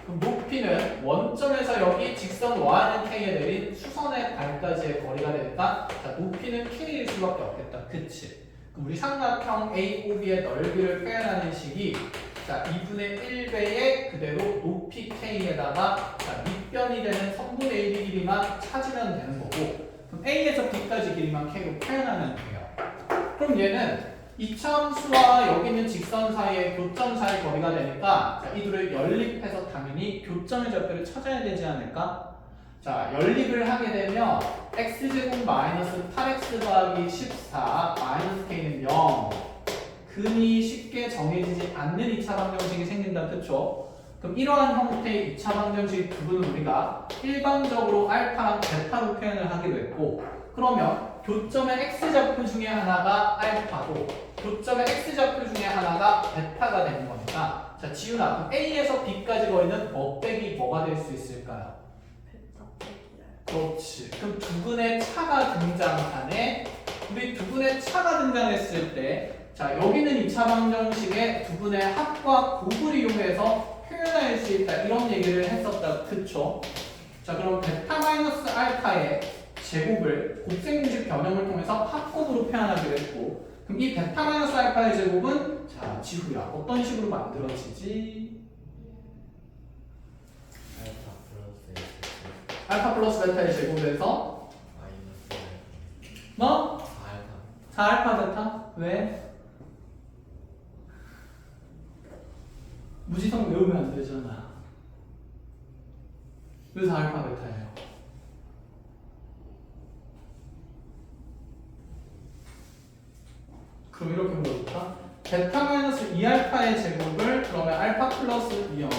그럼 높이는 원점에서 여기 직선 Y는 K에 내린 수선의 발까지의 거리가 되니까 자, 높이는 K일 수밖에 없겠다. 그치? 그럼 우리 삼각형 AOB의 넓이를 표현하는 식이 자, 2분의 1배의 그대로 높이 K에다가 자, 밑변이 되는 선분 AB 길이만 찾으면 되는 거고, 그럼 A에서 B까지 길이만 K로 표현하면 돼요. 그럼 얘는 이차함수와 여기 있는 직선 사이의 교점 사이 거리가 되니까 자, 이 둘을 연립해서 당연히 교점의 좌표를 찾아야 되지 않을까? 자, 연립을 하게 되면 x제곱 마이너스 8x 더하기 14 마이너스 k는 0 근이 쉽게 정해지지 않는 2차 방정식이 생긴다. 그쵸? 그럼 이러한 형태의 2차 방정식 두 분은 우리가 일반적으로 알파랑 베타로 표현을 하기로 했고, 그러면 교점의 x좌표 중에 하나가 알파고 교점의 x좌표 중에 하나가 베타가 되는 거니까 자, 지훈아, 그럼 A에서 B까지 거리는 뭐 빼기 뭐가 될 수 있을까요? 그렇지. 그럼 두 분의 차가 등장하네. 우리 두 분의 차가 등장했을 때 자, 여기는 2차 방정식에 두 분의 합과 곱을 이용해서 표현할 수 있다. 이런 얘기를 했었다. 그쵸? 자, 그럼 베타 마이너스 알파의 제곱을 곱셈공식 변형을 통해서 합곱으로 표현하기로 했고, 그럼 이 베타 마이너스 알파의 제곱은 자, 지구야. 어떤 식으로 만들어지지? 알파 플러스 베타의 제곱에서 뭐? 4알파 베타? 왜? 무지성 외우면 안 되잖아. 왜 4알파 베타예요? 그럼 이렇게 물어볼까? 베타 마이너스 2알파의 제곱을 그러면 알파 플러스 2형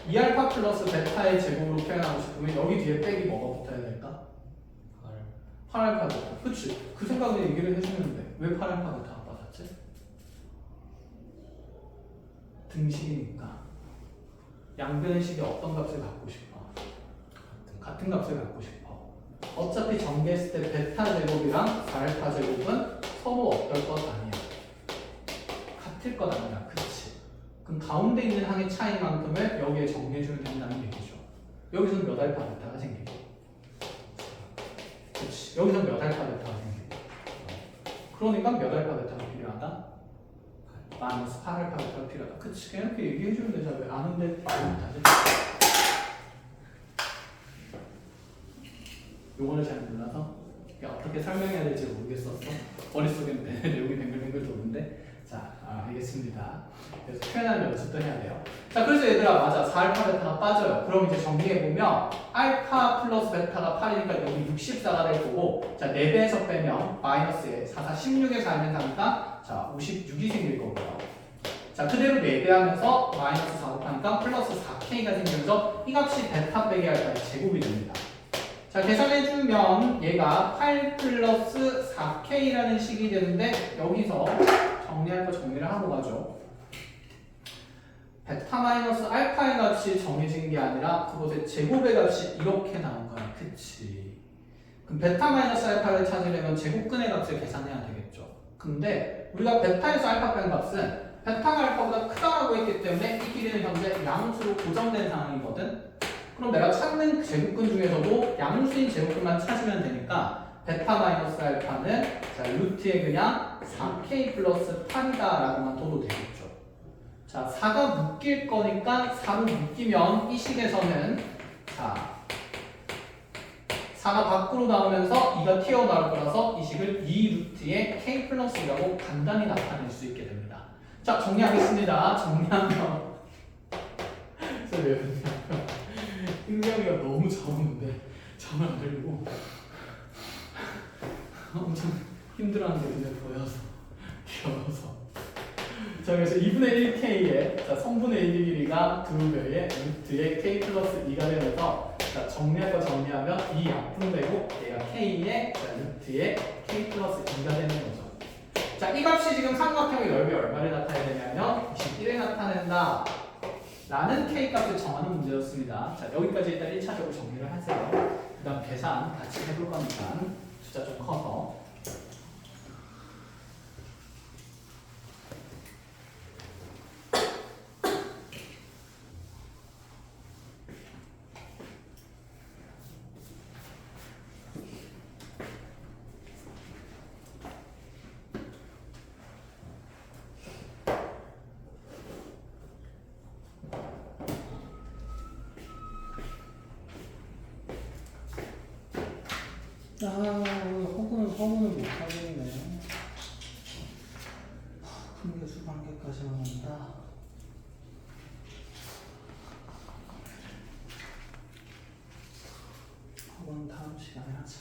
2알파 플러스 베타의 제곱으로 표현하고 싶으면 여기 뒤에 빼기 뭐가 붙어야 될까? 8알파 베타. 그치? 그 생각을 얘기를 해주면 돼. 왜 8알파 베타가 빠졌지? 등식이니까. 양변식이 어떤 값을 갖고 싶어? 같은 값을 갖고 싶어. 어차피 전개했을 때 베타 제곱이랑 4알파 제곱은 서로 어떨 것 아니야. 같을 것 아니야. 그치? 그럼 가운데 있는 항의 차이만큼을 여기에 정리해주면 된다는 얘기죠. 여기서는 몇 알파 베타가 생기고, 그치? 여기서 몇 알파 베타가 생기고, 그러니까 몇 알파 베타가 필요하다? 마이너스 8알파 베타가 필요하다. 그치? 그냥 이렇게 얘기해주면 되잖아. 왜 아는데 말 못하지? 요거를 잘 몰라서 어떻게 설명해야 될지 모르겠었어. 머릿속에는 내용이 뱅글뱅글 도는데. 자, 알겠습니다. 그래서 표현하는 연습도 해야 돼요. 자, 그래서 얘들아, 맞아. 4알파 베타가 빠져요. 그럼 이제 정리해보면 알파 플러스 베타가 8이니까 여기 64가 될 거고, 자, 4배에서 빼면 마이너스에 4, 4, 16에서 알면 사니까 자, 56이 생길 거고요. 자, 그대로 4배 하면서 마이너스 4 곱하니까 플러스 4k가 생기면서 이 값이 베타 빼기 알파의 제곱이 됩니다. 자, 계산해주면 얘가 8 플러스 4k라는 식이 되는데 여기서 정리할 거 정리를 하고 가죠. 베타 마이너스 알파의 값이 정해진 게 아니라 그것의 제곱의 값이 이렇게 나온 거야. 그치? 그럼 베타 마이너스 알파를 찾으려면 제곱근의 값을 계산해야 되겠죠. 근데 우리가 베타에서 알파 뺀 값은 베타가 알파보다 크다라고 했기 때문에 이 길이는 현재 양수로 고정된 상황이거든. 그럼 내가 찾는 제곱근 중에서도 양수인 제곱근만 찾으면 되니까 베타 마이너스 알파는 자 루트에 그냥 4k 플러스 8이다라고만 둬도 되겠죠. 자 4가 묶일 거니까 4로 묶이면 이 식에서는 자 4가 밖으로 나오면서 2가 튀어나올 거라서 이 식을 2루트의 k 플러스 2라고 간단히 나타낼 수 있게 됩니다. 자 정리하겠습니다. 정리하면 왜 그러냐면 흥경이가 너무 잡았는데 잠을 안 들고 엄청 힘들어하는 게 눈에 보여서 귀여워서 자 그래서 2분의 1k에 자 3분의 1 길이가 2배의 루트의 k 플러스 2가 되면서 자 정리할 거 정리하면 이 약분되고 얘가 k의 자 루트의 k 플러스 2가 되는 거죠. 자 이 값이 지금 삼각형의 넓이 얼마를 나타내야 되냐면 21을 나타낸다 라는 k 값을 정하는 문제였습니다. 자 여기까지 일단 1차적으로 정리를 하세요. 그 다음 계산 같이 해볼 거니까 숫자 좀 커서 허구는 못하겠네. 큰 교수 관계까지만 온다. 허구는 다음 시간에 하자.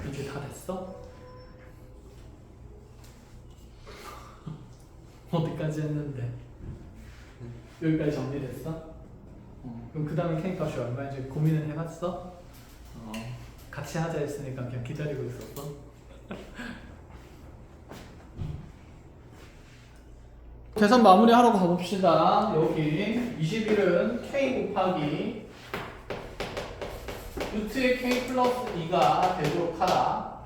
이제 다 됐어? 어디까지 했는데? 여기까지 정리됐어? 그럼 그 다음에 K 값이 얼마인지 고민은 해봤어? 같이 하자 했으니까 그냥 기다리고 있었어? 계산 마무리하러 가봅시다. 여기 21은 K 곱하기 루트의 K 플러스 2가 되도록 하라.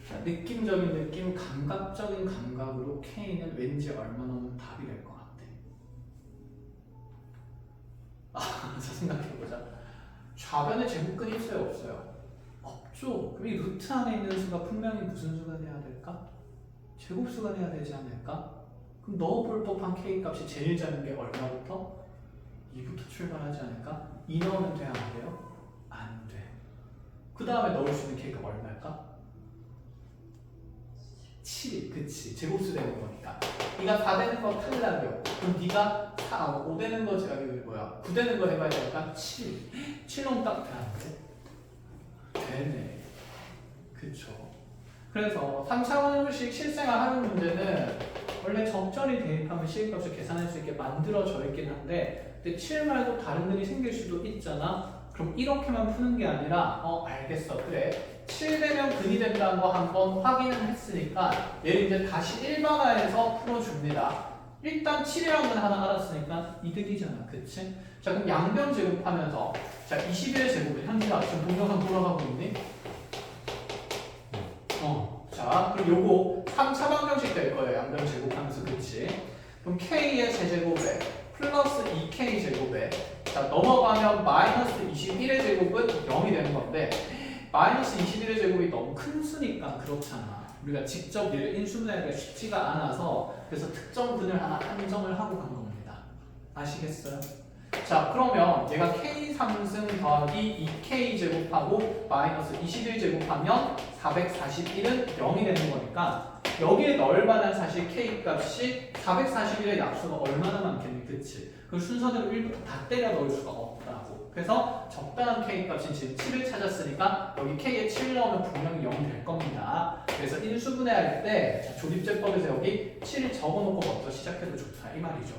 자, 느낌적인 느낌, 감각적인 감각으로 K는 왠지 얼마 넣으면 답이 될 것 같아. 자 생각해보자. 좌변에 제곱근이 있어요 없어요? 없죠. 그럼 이 루트 안에 있는 수가 분명히 무슨 수가 돼야 될까? 제곱수가 돼야 되지 않을까? 그럼 넣어볼 법한 K 값이 제일 작은 게 얼마부터? 2부터 출발하지 않을까? 2 넣으면 돼야 안 돼요? 안 돼. 그 다음에 넣을 수 있는 K가 얼마일까? 7. 그치. 제곱수 되는 거니까. 네가 4 되는 거 탈락이었고 그럼 네가 5 되는 거 제가 뭐야 9 되는 거 해봐야 될까? 7. 7 넣으면 딱 되는데? 되네. 그쵸. 그래서 3차원 형식 실생활 하는 문제는 원래 적절히 대입하면 시계값을 계산할 수 있게 만들어져 있긴 한데 근데 7 말고 다른 근이 생길 수도 있잖아. 그럼 이렇게만 푸는 게 아니라 알겠어 그래 7 되면 근이 된다는 거 한번 확인을 했으니까 얘를 이제 다시 일반화해서 풀어줍니다. 일단 7이라는 건 하나 알았으니까 이득이잖아 그치? 자 그럼 양변 제곱하면서 자 21의 제곱은 현지가 지금 동영상 돌아가고 있니? 자 그럼 요거 3차 방정식 될 거예요. 양변 제곱하면서 그치? 그럼 K의 제제곱에 플러스 2K 제곱에 자 넘어가면 마이너스 21의 제곱은 0이 되는 건데 마이너스 21의 제곱이 너무 큰 수니까 그렇잖아. 우리가 직접 얘를 인수분해하기가 쉽지가 않아서 그래서 특정 근을 하나 한정을 하고 간 겁니다. 아시겠어요? 자 그러면 얘가 K 3승 더하기 2K 제곱하고 마이너스 21 제곱하면 441은 0이 되는 거니까 여기에 넣을 만한 사실 K 값이 441의 약수가 얼마나 많겠니 그치? 그 순서대로 1부터 다 때려 넣을 수가 없다고. 그래서 적당한 K 값인 지금 7을 찾았으니까 여기 K에 7 넣으면 분명히 0이 될 겁니다. 그래서 인수분해할 때 조립제법에서 여기 7 적어놓고 먼저 시작해도 좋다 이 말이죠.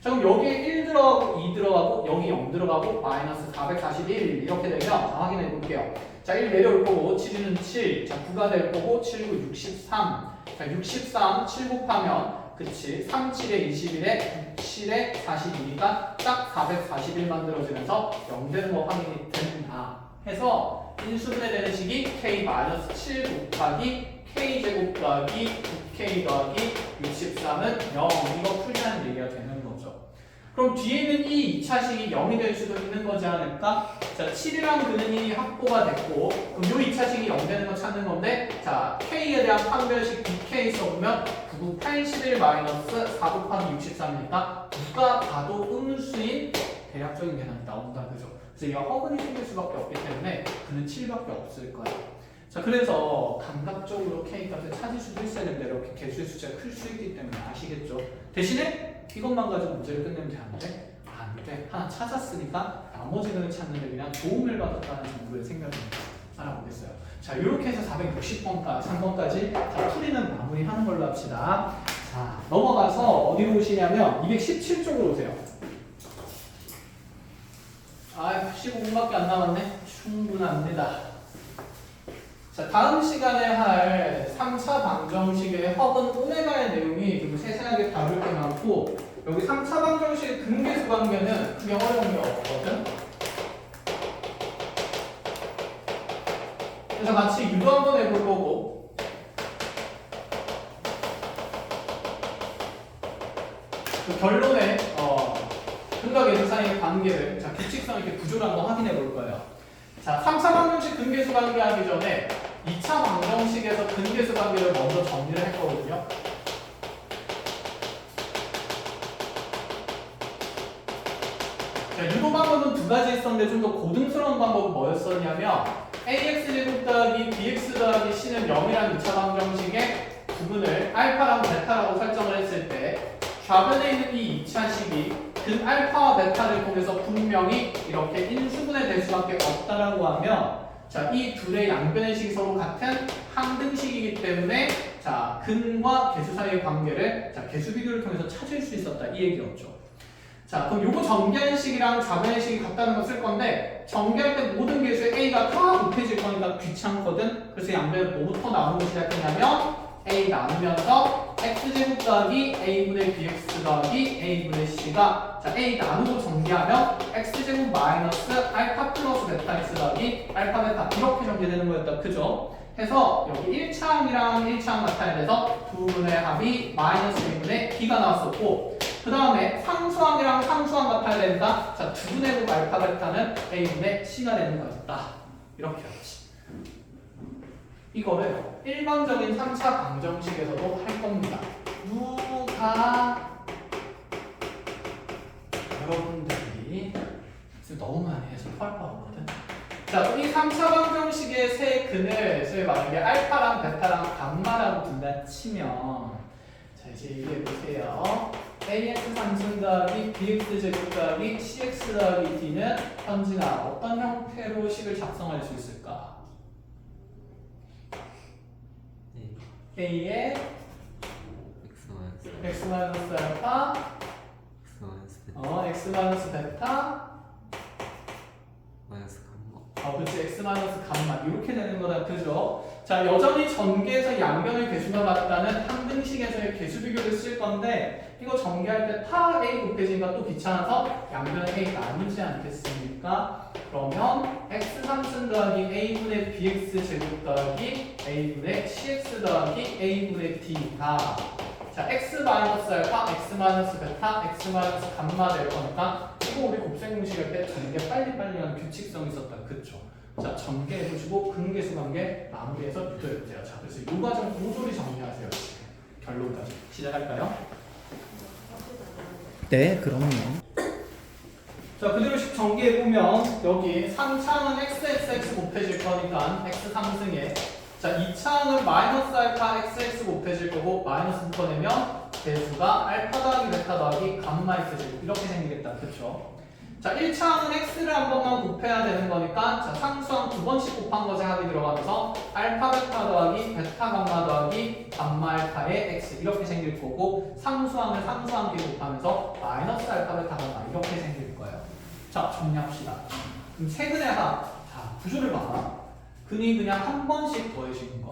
자 그럼 여기에 1 들어가고 2 들어가고 여기 0 들어가고 마이너스 441 이렇게 되면 확인해 볼게요. 자 1 내려올 거고 7은 7, 자 9가 될 거고 7, 9, 63. 자 63, 7 곱하면 그치 3, 7에 21에 9, 7에 42니까 딱 441 만들어지면서 0 되는 거 확인이 된다 해서 인수분해 되는 식이 k-7 곱하기 k제곱 더하기 9k 더하기 63은 0 이거 풀자는 얘기가 되는 거죠. 그럼 뒤에는 이 2차식이 0이 될 수도 있는 거지 않을까? 자, 7이랑 근은이 확보가 됐고 그럼 이 2차식이 0 되는 거 찾는 건데 자, k에 대한 판별식 bk 써보면 9, 81 마이너스 4 곱하기 63이니까 누가 봐도 음수인 대략적인 계산이 나온다. 그죠? 그래서 이가 허근이 생길 수밖에 없기 때문에 그는 7밖에 없을 거예요. 자, 그래서 감각적으로 k 값을 찾을 수도 있어야 되는데 이렇게 개수의 숫자가 클 수 있기 때문에 아시겠죠? 대신에 이것만 가지고 문제를 끝내면 되는데 안 돼. 하나 찾았으니까 나머지는 찾는데 그냥 도움을 받았다는 정도의 생각을 알아보겠어요. 자, 이렇게 해서 460번까지 3번까지 자, 풀이는 마무리하는 걸로 합시다. 자, 넘어가서 어디로 오시냐면 217쪽으로 오세요. 아, 15분밖에 안 남았네. 충분합니다. 자, 다음 시간에 할 3차 방정식의 허근 오메가의 내용이 좀 세세하게 다룰 게 많고 여기 3차 방정식 근계수 관계는 크게 어려운 게 없거든. 그래서 같이 유도 한번 해볼 거고 그 결론에 근과 계수 사이의 관계를 자, 규칙성 이렇게 구조를 한번 확인해 볼 거예요. 자, 3차 방정식 근계수 관계 하기 전에 2차 방정식에서 근계수 관계를 먼저 정리를 했거든요. 자, 유도 방법은 두 가지 있었는데 좀 더 고등스러운 방법은 뭐였었냐면 ax제곱 더하기 bx 더하기 c는 0이라는 2차 방정식의 부분을 알파라고 베타라고 설정을 했을 때 좌변에 있는 이 2차식이 근 알파와 베타를 통해서 분명히 이렇게 인수분해 될 수밖에 없다라고 하면 자, 이 둘의 양변의 식이 서로 같은 항등식이기 때문에 자, 근과 계수 사이의 관계를 자, 계수 비교를 통해서 찾을 수 있었다 이 얘기였죠. 자, 그럼 요거 전개한 식이랑 좌변의 식이 같다는 거 쓸 건데 전개할 때 모든 계수의 a가 다 곱해질 거니까 귀찮거든. 그래서 양변을 뭐부터 나누고 시작했냐면 a 나누면서 x제곱 더하기 a분의 bx 더하기 a분의 c가 자, a 나누고 전개하면 x제곱 마이너스 알파 플러스 베타 x 더하기 알파 베타 이렇게 전개되는 거였다. 그죠? 해서 여기 1차항이랑 1차항 나타내야 돼서 두 분의 합이 마이너스 1분의 b가 나왔었고 그 다음에 상수항이랑 상수항 나타내야 된다. 자, 두 분의 곱 알파 베타는 a분의 c가 되는 거였다. 이렇게 하지. 이거를 일반적인 3차 방정식에서도 할 겁니다. 누가 여러분들이 너무 많이 해서 펄펄 오거든. 자, 이 3차 방정식의 세 근을 저희 만약에 알파랑 베타랑 감마라고 둔다 치면 자, 이제 얘기해 보세요. ax 상승 더하기 bx 제곱 더하기 cx 더하기 d는 현진아 어떤 형태로 식을 작성할 수 있을까? a의 x 마이너스 알파 x 마이너스 베타 마이너스 감마. 그렇지 x 마이너스 감마 이렇게 되는 거다. 그죠? 자, 여전히 전개에서 양변의 개수가 같다는 항등식에서의 개수 비교를 쓸 건데 이거 전개할 때 타 a 곱해지니까 또 귀찮아서 양변의 a 나누지 않겠습니까? 그러면 x 상승 더하기 a분의 bx 제곱 더하기 a분의 cx 더하기 a분의 d가 자, x 마이너스 알파, x 마이너스 베타, x 마이너스 감마 될 거니까 이거 우리 곱셈 공식할 때 전개 빨리빨리 하는 규칙성이 있었다. 그쵸? 자, 전개해주시고 근계수 관계 마무리해서 유도해보세요. 자, 그래서 이 과정 모조리 정리하세요. 결론까지 시작할까요? 네, 그럼요. 자, 그대로씩 정리해보면 여기 3차는 xxx 곱해질 거니까 x 상승에 자, 2차는 마이너스 알파 xx 곱해질 거고 마이너스 묶어내면 개수가 알파 더하기 베타 더하기 감마 x제곱 이렇게 생기겠다. 그쵸? 자, 1차항은 x를 한 번만 곱해야 되는 거니까 자, 상수항 두 번씩 곱한 것에 합이 들어가면서 알파 베타 더하기 베타 감마 더하기 감마 알파의 x 이렇게 생길 거고 상수항을 상수항끼리 곱하면서 마이너스 알파 베타 감마 이렇게 생길 거예요. 자, 정리합시다. 그럼 최근에 자, 구조를 봐라. 근이 그냥 한 번씩 더해지는 거.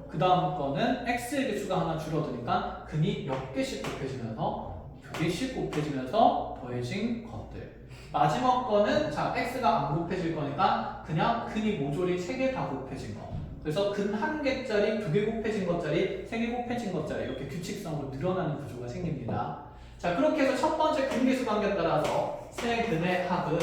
그 다음 거는 x의 개수가 하나 줄어드니까 근이 몇 개씩 곱해지면서 두 개씩 곱해지면서 더해진 것들. 마지막 거는 자 x가 안 곱해질 거니까 그냥 근이 모조리 3개 다 곱해진 거. 그래서 근 1개짜리 2개 곱해진 것짜리 3개 곱해진 것짜리 이렇게 규칙성으로 늘어나는 구조가 생깁니다. 자 그렇게 해서 첫 번째 근계수 관계에 따라서 세 근의 합은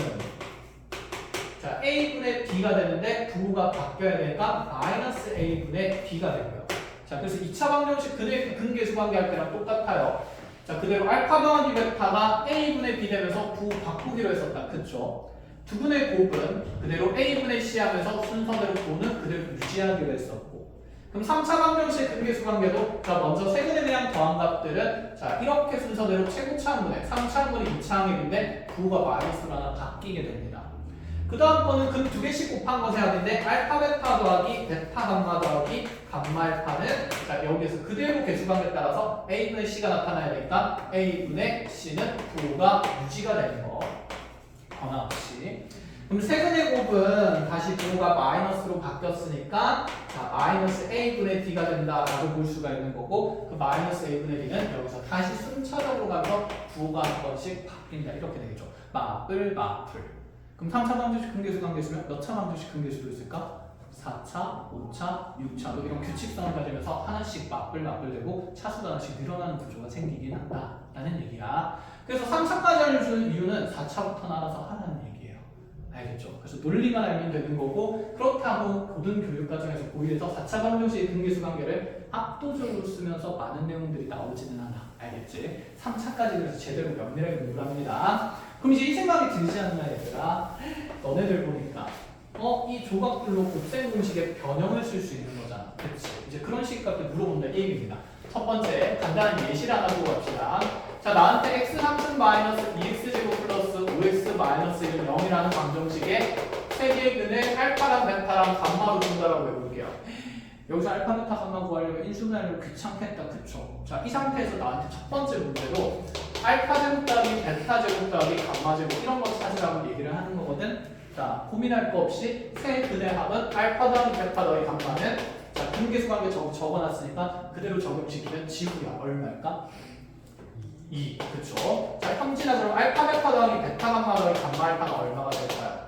자 a분의 b가 되는데 부호가 바뀌어야 되니까 마이너스 a분의 b가 되고요. 자 그래서 2차 방정식 근계수 관계 할 때랑 똑같아요. 자 그대로 알파 더하기 베타가 a분의 b 되면서 부호 바꾸기로 했었다. 그쵸? 두 분의 곱은 그대로 a분의 c 하면서 순서대로 부호는 그대로 유지하기로 했었고, 그럼 3차 방정식 근계수 관계도 자 먼저 세근에 대한 더한 값들은 자 이렇게 순서대로 최고차항분의 3차항분의 2차항인데 부호가 마이너스로 하나 바뀌게 됩니다. 그 다음 거는 근 2개씩 곱한 것의 합인데 알파 베타 더하기 베타 감마 더하기 감마 알파는 자 여기에서 그대로 계수관계에 따라서 a분의 c가 나타나야 되니까 a분의 c는 부호가 유지가 되는 거 변화없이. 그럼 세근의 곱은 다시 부호가 마이너스로 바뀌었으니까 자 마이너스 a분의 d가 된다라고 볼 수가 있는 거고, 그 마이너스 a분의 d는 여기서 다시 순차적으로 가서 부호가 한 번씩 바뀐다 이렇게 되겠죠. 마플 마플. 그럼 3차 방정식 근계수 관계수면 몇 차 방정식 근계수도 있을까? 4차, 5차, 6차도 이런 규칙성을 가지면서 하나씩 맞불되고 차수가 하나씩 늘어나는 구조가 생기긴 한다라는 얘기야. 그래서 3차까지 알려주는 이유는 4차부터 알아서 하라는 얘기예요. 알겠죠? 그래서 논리만 알면 되는 거고, 그렇다고 모든 교육 과정에서 고의해서 4차 방정식 근계수 관계를 압도적으로 쓰면서 많은 내용들이 나오지는 않아. 알겠지? 3차까지 그래서 제대로 면밀하게 공부를 합니다. 그럼 이제 이 생각이 들지 않나 얘들아? 너네들 보니까 이 조각들로 곱셈 공식의 변형을 쓸 수 있는 거잖아. 그치? 이제 그런 식값들 물어본다 이 얘기입니다. 첫 번째 간단한 예시를 하나 보고 갑시다. 자 나한테 x 3승 마이너스 2x제곱 플러스 5x 마이너스 1은 0이라는 방정식에 세 개의 근을 알파랑 베타랑 감마로 준다라고 해볼게요. 여기서 알파 베타 감마 구하려면 인수분해하려면 귀찮겠다. 그쵸? 자 이 상태에서 나한테 첫 번째 문제로 알파 제곱 더하기 베타 제곱 더하기 감마 제곱 이런 거 찾으라고 얘기를 하는 거거든. 자 고민할 거 없이 세 근의 합은 알파 더하기 베타 더하기 감마는 자 근계수 관계 적어놨으니까 그대로 적용시키면 지구야 얼마일까? 2. 그쵸? 자 형진아 그럼 알파 베타 더하기 베타 감마 더하기 감마 알파가 얼마가 될까요?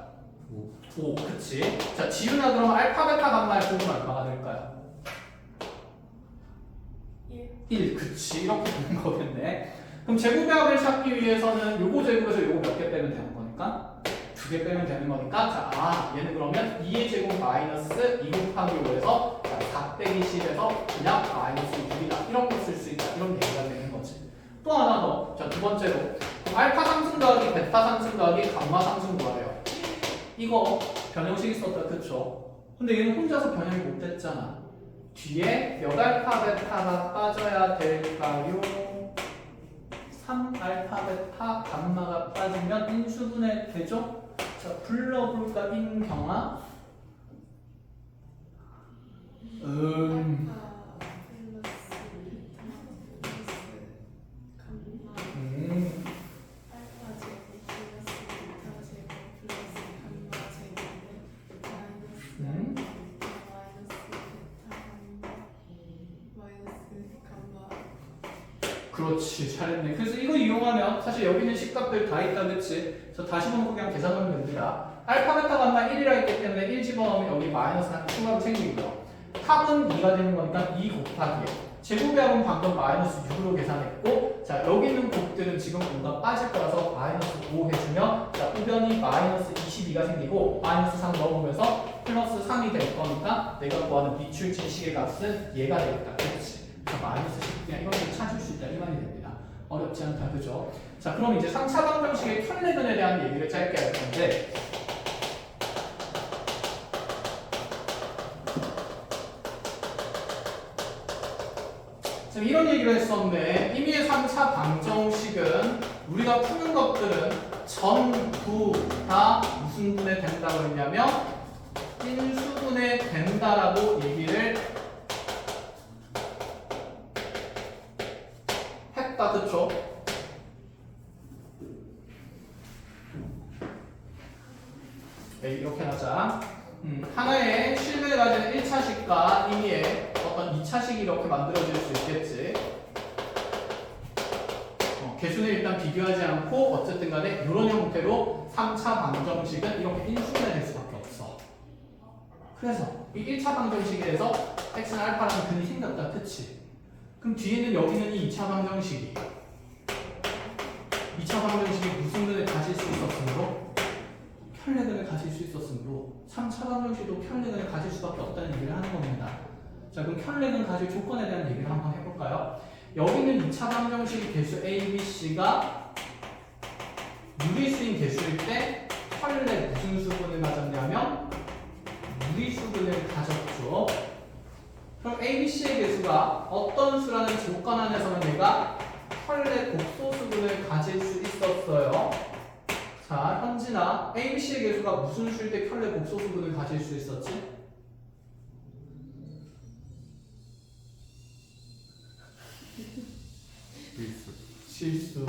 5. 그치? 자 지훈아 그럼 알파 베타 감마의 곱은 얼마가 될까요? 1. 그치? 이렇게 되는 거겠네. 그럼 제곱의 합을 찾기 위해서는 요거 제곱에서 요거 몇 개 빼면 되는 거니까? 2개 빼면 되는 거니까 자 얘는 그러면 2의 제곱 마이너스 2 곱하기 5에서 4 빼기 10에서 그냥 마이너스 6이다 이런 거 쓸 수 있다 이런 얘기가 되는 거지. 또 하나 더. 자 두 번째로 알파 상승 더하기 베타 상승 더하기 감마 상승 구하래요. 이거 변형식이 있었다. 그쵸? 근데 얘는 혼자서 변형이 못 됐잖아. 뒤에 몇 알파 베타가 빠져야 될까요? 3알파 베타 감마가 빠지면 인수분해 되죠? 자 불러볼까 인경아? 그렇지 잘했네. 그래서 이거 이용하면 사실 여기 있는 식값들 다 있다. 그치? 그래서 다시 보면 그냥 계산하면 됩니다. 알파 베타 감마 1이라 했기 때문에 1 집어넣으면 여기 마이너스 한 추가로 생기고요. 합은 2가 되는 거니까 2 곱하기 제곱의 합은 방금 마이너스 6으로 계산했고, 자 여기 있는 곱들은 지금 뭔가 빠질 거라서 마이너스 5 해주면 자 우변이 마이너스 22가 생기고 마이너스 3 넣어보면서 플러스 3이 될 거니까 내가 구하는 미출진 식의 값은 얘가 되겠다. 그렇지? 마이너스 10 그냥 이런 걸 찾을 수 있다 이 말이 됩니다. 어렵지 않다. 그죠? 자 그럼 이제 3차 방정식의 켤레근에 대한 얘기를 짧게 할 건데, 지금 이런 얘기를 했었는데 임의의 3차 방정식은 우리가 푸는 것들은 전부 다 무슨 분해 된다고 했냐면 인수분해 된다라고 얘기를 했다. 그쵸? 네, 이렇게 하자. 하나의 실근에 가지는 1차식과 임의의 어떤 2차식이 이렇게 만들어질 수 있겠지. 개수는 일단 비교하지 않고 어쨌든 간에 이런 형태로 3차 방정식은 이렇게 인수분해 될 수밖에 없어. 그래서 이 1차 방정식에서 x는 알파라는 근이 생겼다. 그치? 그럼 뒤에는 여기는 이 2차 방정식이 2차 방정식이 무슨 근을 가질 수 있었으므로 편례근을 가질 수 있었으므로 3차 방정식도 편례근을 가질 수밖에 없다는 얘기를 하는 겁니다. 자, 그럼 편례근 가질 조건에 대한 얘기를 한번 해볼까요? 여기는 2차 방정식 개수 A, B, C가 유리수인 개수일 때 편례 무슨 수분을 가졌냐면 유리수분을 가졌죠. 그럼 A, B, C의 개수가 어떤 수라는 조건 안에서는 얘가 편례 복소수분을 가질 수 있었어요. 자, 현진아, A, B, C의 개수가 무슨 수일 때 편례 복소수분을 가질 수 있었지? 실수.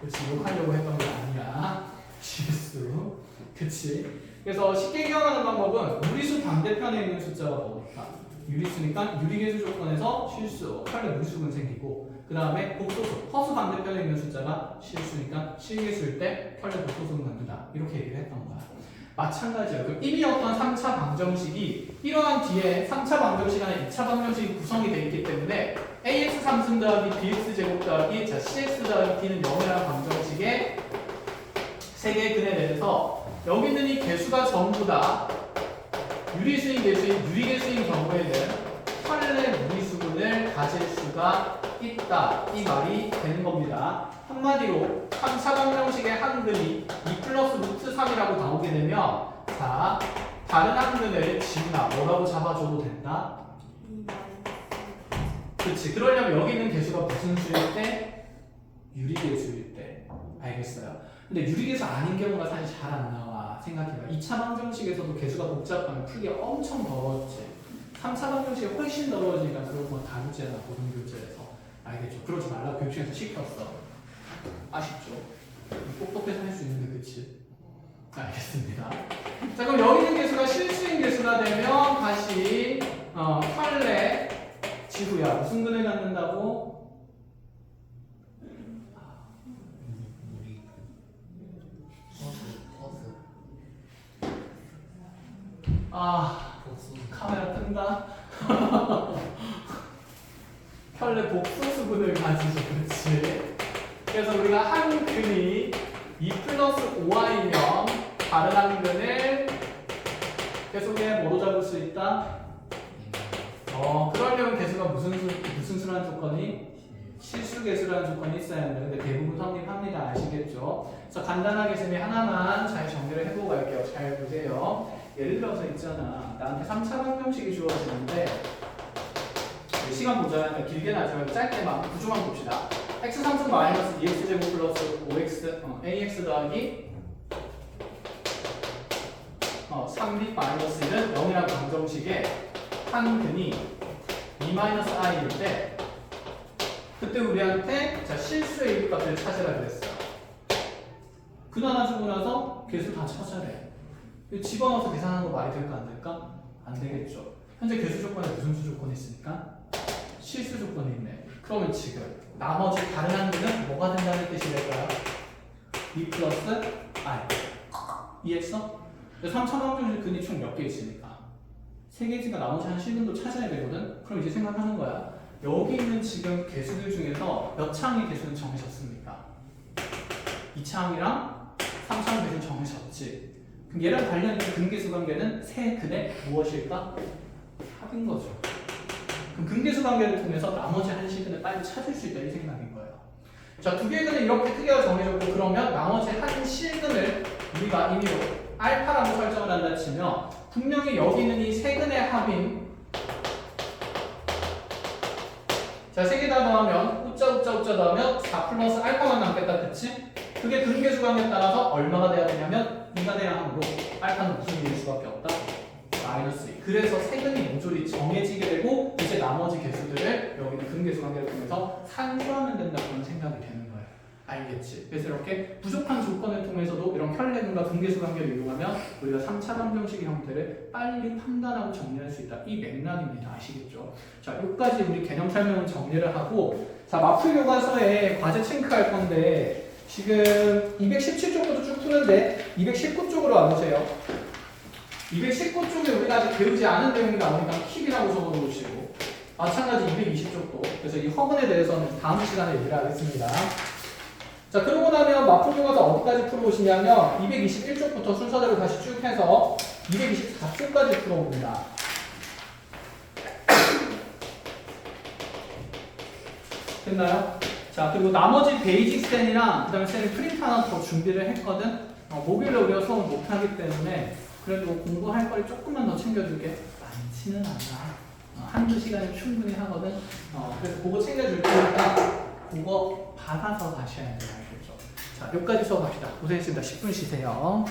그치, 욕하려고 했던 게 아니야. 실수. 그치. 그래서 쉽게 기억하는 방법은 유리수 반대편에 있는 숫자가 뭐니까? 유리수니까 유리개수 조건에서 실수, 편례 무리수분 생기고, 그 다음에 복소수, 허수 반대편에 있는 숫자가 실수니까 실개수일 때 편례 복소수분 만든다. 이렇게 얘기를 했던 거야. 마찬가지예요. 그럼 이미 어떤 3차 방정식이 일어난 뒤에 3차 방정식 안에 2차 방정식이 구성이 되어 있기 때문에 ax 3승 더하기 bx 제곱 더하기 cx 더하기 d는 0이라는 방정식의 세 개의 근에 대해서 여기 있는 이 개수가 전부 다 유리수인 개수인 유리개수인 경우에는 편례 무리수분을 가질 수가 있다. 이 말이 되는 겁니다. 한마디로 3차 방정식의 한 근이 2 플러스 루트 3이라고 나오게 되면 자, 다른 한 근을 지우나 뭐라고 잡아줘도 된다? 그렇지. 그러려면 여기 있는 개수가 무슨 수일 때? 유리개수일 때. 알겠어요. 근데 유리개수 아닌 경우가 사실 잘 안 나와. 생각해봐. 2차 방정식에서도 개수가 복잡하면 풀기가 엄청 더럽지. 3차 방정식이 훨씬 더러워지니까 그런 거 다루지않아 고등교재에서. 알겠죠? 그러지 말라고 교육청에서 시켰어. 아쉽죠? 똑똑해서 할 수 있는데 그치? 알겠습니다. 자, 그럼 여기 있는 개수가 실수인 개수가 되면 다시 편례 지구야. 무슨 근을 갖는다고? 카메라 뜬다. 편례 복소수분을 가지죠. 그렇지. 그래서 우리가 한 근이 2 플러스 5y면 다른 한 근을 계속해 뭐로 잡을 수 있다? 그러려면 개수가 무슨 수라는 조건이? 실수개수라는 조건이 있어야 하는데 근데 대부분 성립합니다. 아시겠죠? 그래서 간단하게 쌤이 하나만 잘 정리를 해보고 갈게요. 잘 보세요. 예를 들어서 있잖아. 나한테 3차 방정식이 주어지는데 시간 보자. 길게는 하지 말고 짧게만 구조만 봅시다. x 3승 마이너스 2x 제곱 플러스 5x ax 더하기 3b 마이너스 1은 0이라는 방정식의 한 근이 2 마이너스 i일 때 그때 우리한테 자 실수의 일값을 찾으라 그랬어요. 근 하나 주고 나서 개수 다 찾아래. 집어넣어서 계산하는 거 말이 될까 안 될까? 안 되겠죠. 현재 개수 조건에 무슨 수 조건이 있으니까? 실수 조건이 있네. 그러면 지금 나머지 다른 한 근은 뭐가 된다는 뜻이 될까요? 2 플러스 i. 이해했어? 3차 방정식 근이 총 몇 개 있으니까 3개지가 나머지 한 실근도 찾아야 되거든? 그럼 이제 생각하는 거야. 여기 있는 지금 개수들 중에서 몇 차항의 개수는 정해졌습니까? 2차항이랑 3차항 개수는 정해졌지. 그럼 얘랑 관련된 근계수 관계는 세 근의 무엇일까? 합인 거죠. 그럼 근계수 관계를 통해서 나머지 한 실근을 빨리 찾을 수 있다 이 생각인 거예요. 자, 두 개의 근은 이렇게 크기가 정해졌고 그러면 나머지 한 실근을 우리가 임의로 알파라고 설정을 한다 치면 분명히 여기 있는 이 세 근의 합인 자, 세 개 다 더하면 우짜 더하면 4 플러스 알파만 남겠다. 그치? 그게 근계수 관계에 따라서 얼마가 돼야 되냐면 2가 돼야 하므로 알파는 무슨 일일 수밖에 없다? 마이너스 2. 그래서 세근이 모조리 정해지게 되고 이제 나머지 개수들을 여기는 근계수 관계를 통해서 산수하면 된다는 생각이 되는 거예요. 알겠죠? 알겠지? 그래서 이렇게 부족한 조건을 통해서도 이런 혈례근과 분계수 관계를 이용하면 우리가 3차 방정식의 형태를 빨리 판단하고 정리할 수 있다. 이 맥락입니다. 아시겠죠? 자, 여기까지 우리 개념 설명을 정리를 하고, 자, 마플 교과서에 과제 체크할 건데 지금 217쪽부터 쭉 푸는데 219쪽으로 와보세요. 219쪽에 우리가 아직 배우지 않은 내용이 나오니까 킵이라고 적어놓으시고, 마찬가지 220쪽도. 그래서 이 허근에 대해서는 다음 시간에 얘기를 하겠습니다. 자, 그러고 나면 마플 교과서 어디까지 풀어오시냐면 221쪽부터 순서대로 다시 쭉 해서 224쪽까지 풀어옵니다. 됐나요? 자, 그리고 나머지 베이직 쌤이랑 그 다음에 쌤이 프린트 하나 더 준비를 했거든. 목요일에 우리가 수업을 못하기 때문에 그래도 공부할 거리 조금만 더 챙겨줄게. 많지는 않아. 한두 시간이 충분히 하거든. 그래서 그거 챙겨줄 테니까 그거 받아서 가셔야 돼요. 알겠죠? 자, 여기까지 수업합시다. 고생했습니다. 10분 쉬세요.